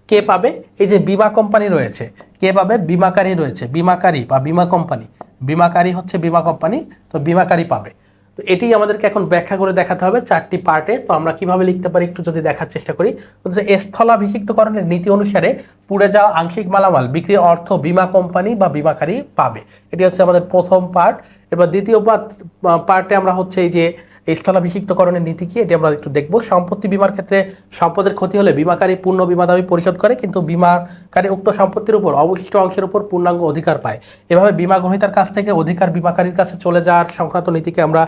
কে পাবে? এই যে বীমা কোম্পানি রয়েছে, কে পাবে? বীমাকারী রয়েছে, বীমাকারী বা বীমা কোম্পানি, বীমাকারী হচ্ছে বীমা কোম্পানি, তো বীমাকারী পাবে। তো এটি আমাদেরকে এখন ব্যাখ্যা করে দেখাতে হবে 4টি পার্টে। তো আমরা কিভাবে লিখতে পারি একটু যদি দেখার চেষ্টা করি। স্থলাভিষিক্তকরণের নীতি অনুসারে পুড়ে যাওয়া আংশিক মালামাল বিক্রির অর্থ বীমা কোম্পানি বা বীমাকারী পাবে। এটি হচ্ছে আমাদের প্রথম পার্ট। এবার দ্বিতীয় পার্টে আমরা হচ্ছে এই যে স্থলাভিষিক্তকরণের নীতি কি, এটি আমরা একটু দেখব। সম্পত্তি বীমার ক্ষেত্রে সম্পদের ক্ষতি হলে বীমাকারী পূর্ণ বীমা দাবি পরিশোধ করে, কিন্তু বীমাকারী উক্ত সম্পত্তির উপর অবশিষ্ট অংশের উপর পূর্ণাঙ্গ অধিকার পায়। এভাবে বীমা গ্রহীতার কাছ থেকে অধিকার বীমাকারীর কাছে চলে যাওয়ার সংক্রান্ত নীতিকে আমরা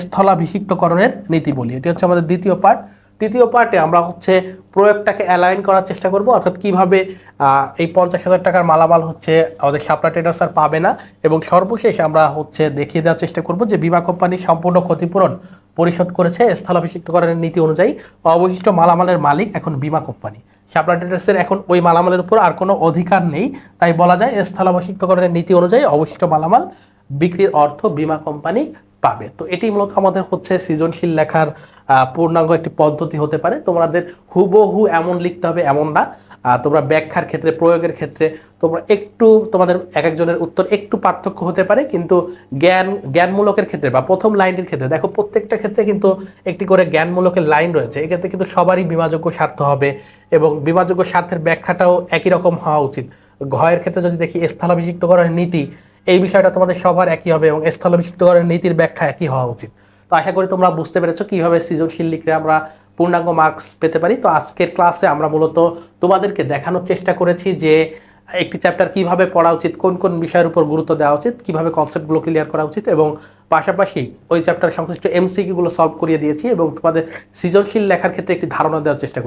স্থলাভিষিক্তকরণের নীতি বলি। এটি হচ্ছে আমাদের দ্বিতীয় পার্ট। তৃতীয় পার্টে আমরা হচ্ছে প্রয়োগটাকে অ্যালাইন করার চেষ্টা করব, অর্থাৎ কিভাবে এই 50,000 টাকার মালামাল হচ্ছে আমাদের শাপলা ট্রেডার্স আর পাবে না, এবং সর্বশেষ আমরা হচ্ছে দেখিয়ে দেওয়ার চেষ্টা করব যে বীমা কোম্পানি সম্পূর্ণ ক্ষতিপূরণ পরিশোধ করেছে স্থলাভিষিক্তকরণের নীতি অনুযায়ী। অবশিষ্ট মালামালের মালিক এখন বীমা কোম্পানি, শাপলা ট্রেডার্সের এখন ওই মালামালের উপর আর কোনো অধিকার নেই। তাই বলা যায় স্থলাভিষিক্তকরণের নীতি অনুযায়ী অবশিষ্ট মালামাল বিক্রির অর্থ বীমা কোম্পানি পাবে। তো এটি মূলত আমাদের হচ্ছে সৃজনশীল লেখার পূর্ণাঙ্গ একটি পদ্ধতি হতে পারে। তোমাদের হুবহু এমন লিখতে হবে এমন না, তোমরা ব্যাখ্যার ক্ষেত্রে, প্রয়োগের ক্ষেত্রে তোমরা একটু, তোমাদের এক একজনের উত্তর একটু পার্থক্য হতে পারে, কিন্তু জ্ঞানমূলকের ক্ষেত্রে বা প্রথম লাইনের ক্ষেত্রে দেখো প্রত্যেকটা ক্ষেত্রে কিন্তু একটি করে জ্ঞানমূলকের লাইন রয়েছে। এক্ষেত্রে কিন্তু সবারই বীমাযোগ্য স্বার্থ হবে এবং বীমাযোগ্য স্বার্থের ব্যাখ্যাটাও একই রকম হওয়া উচিত। ঘয়ের ক্ষেত্রে যদি দেখি স্থলাভিষিক্তকরণের নীতি, এই বিষয়টা তোমাদের সবার একই হবে এবং স্থলাভিষিক্তকরণের নীতির ব্যাখ্যা একই হওয়া উচিত। তো আশা করি তোমরা বুঝতে পেরেছো কিভাবে সৃজনশীল লিখলে আমরা পূর্ণাঙ্গ মার্কস পেতে পারি। তো আজকের ক্লাসে আমরা মূলত তোমাদেরকে দেখানোর চেষ্টা করেছি যে একটি চ্যাপ্টার কিভাবে পড়া উচিত, কোন কোন বিষয়ের উপর গুরুত্ব দেওয়া উচিত, কিভাবে কনসেপ্টগুলো ক্লিয়ার করা উচিত, এবং পাশাপাশি ওই চ্যাপ্টার সংশ্লিষ্ট এমসিকিউগুলো সলভ করিয়ে দিয়েছি এবং তোমাদের সৃজনশীল লেখার ক্ষেত্রে একটি ধারণা দেওয়ার চেষ্টা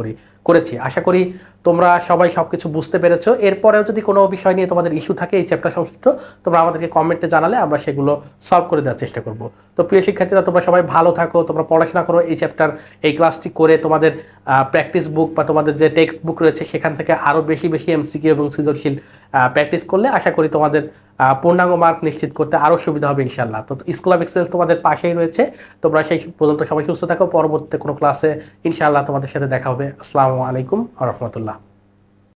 করেছি। আশা করি তোমরা সবাই সবকিছু বুঝতে পেরেছো। এরপরেও যদি কোনো বিষয় নিয়ে তোমাদের ইস্যু থাকে এই চ্যাপ্টার সংশ্লিষ্ট, তোমরা আমাদেরকে কমেন্টে জানালে আমরা সেগুলো সলভ করে দেওয়ার চেষ্টা করব। তো প্রিয় শিক্ষার্থীরা, তোমরা সবাই ভালো থাকো, তোমরা পড়াশোনা করো। এই চ্যাপ্টার, এই ক্লাসটি করে তোমাদের প্র্যাকটিস বুক বা তোমাদের যে টেক্সট বুক রয়েছে সেখান থেকে আরও বেশি বেশি এমসিকিউ এবং সৃজনশীল প্র্যাকটিস করলে আশা করি তোমাদের পূর্ণাঙ্গ মার্ক নিশ্চিত করতে আরও সুবিধা হবে ইনশাল্লাহ। তো স্কুল অফ এক্সেলেন্স তোমাদের পাশেই রয়েছে। তোমরা সেই পর্যন্ত সবাই সুস্থ থাকো। পরবর্তী কোনো ক্লাসে ইনশাআল্লাহ তোমাদের সাথে দেখা হবে। আসসালামু আলাইকুম ওয়া রাহমাতুল্লাহ।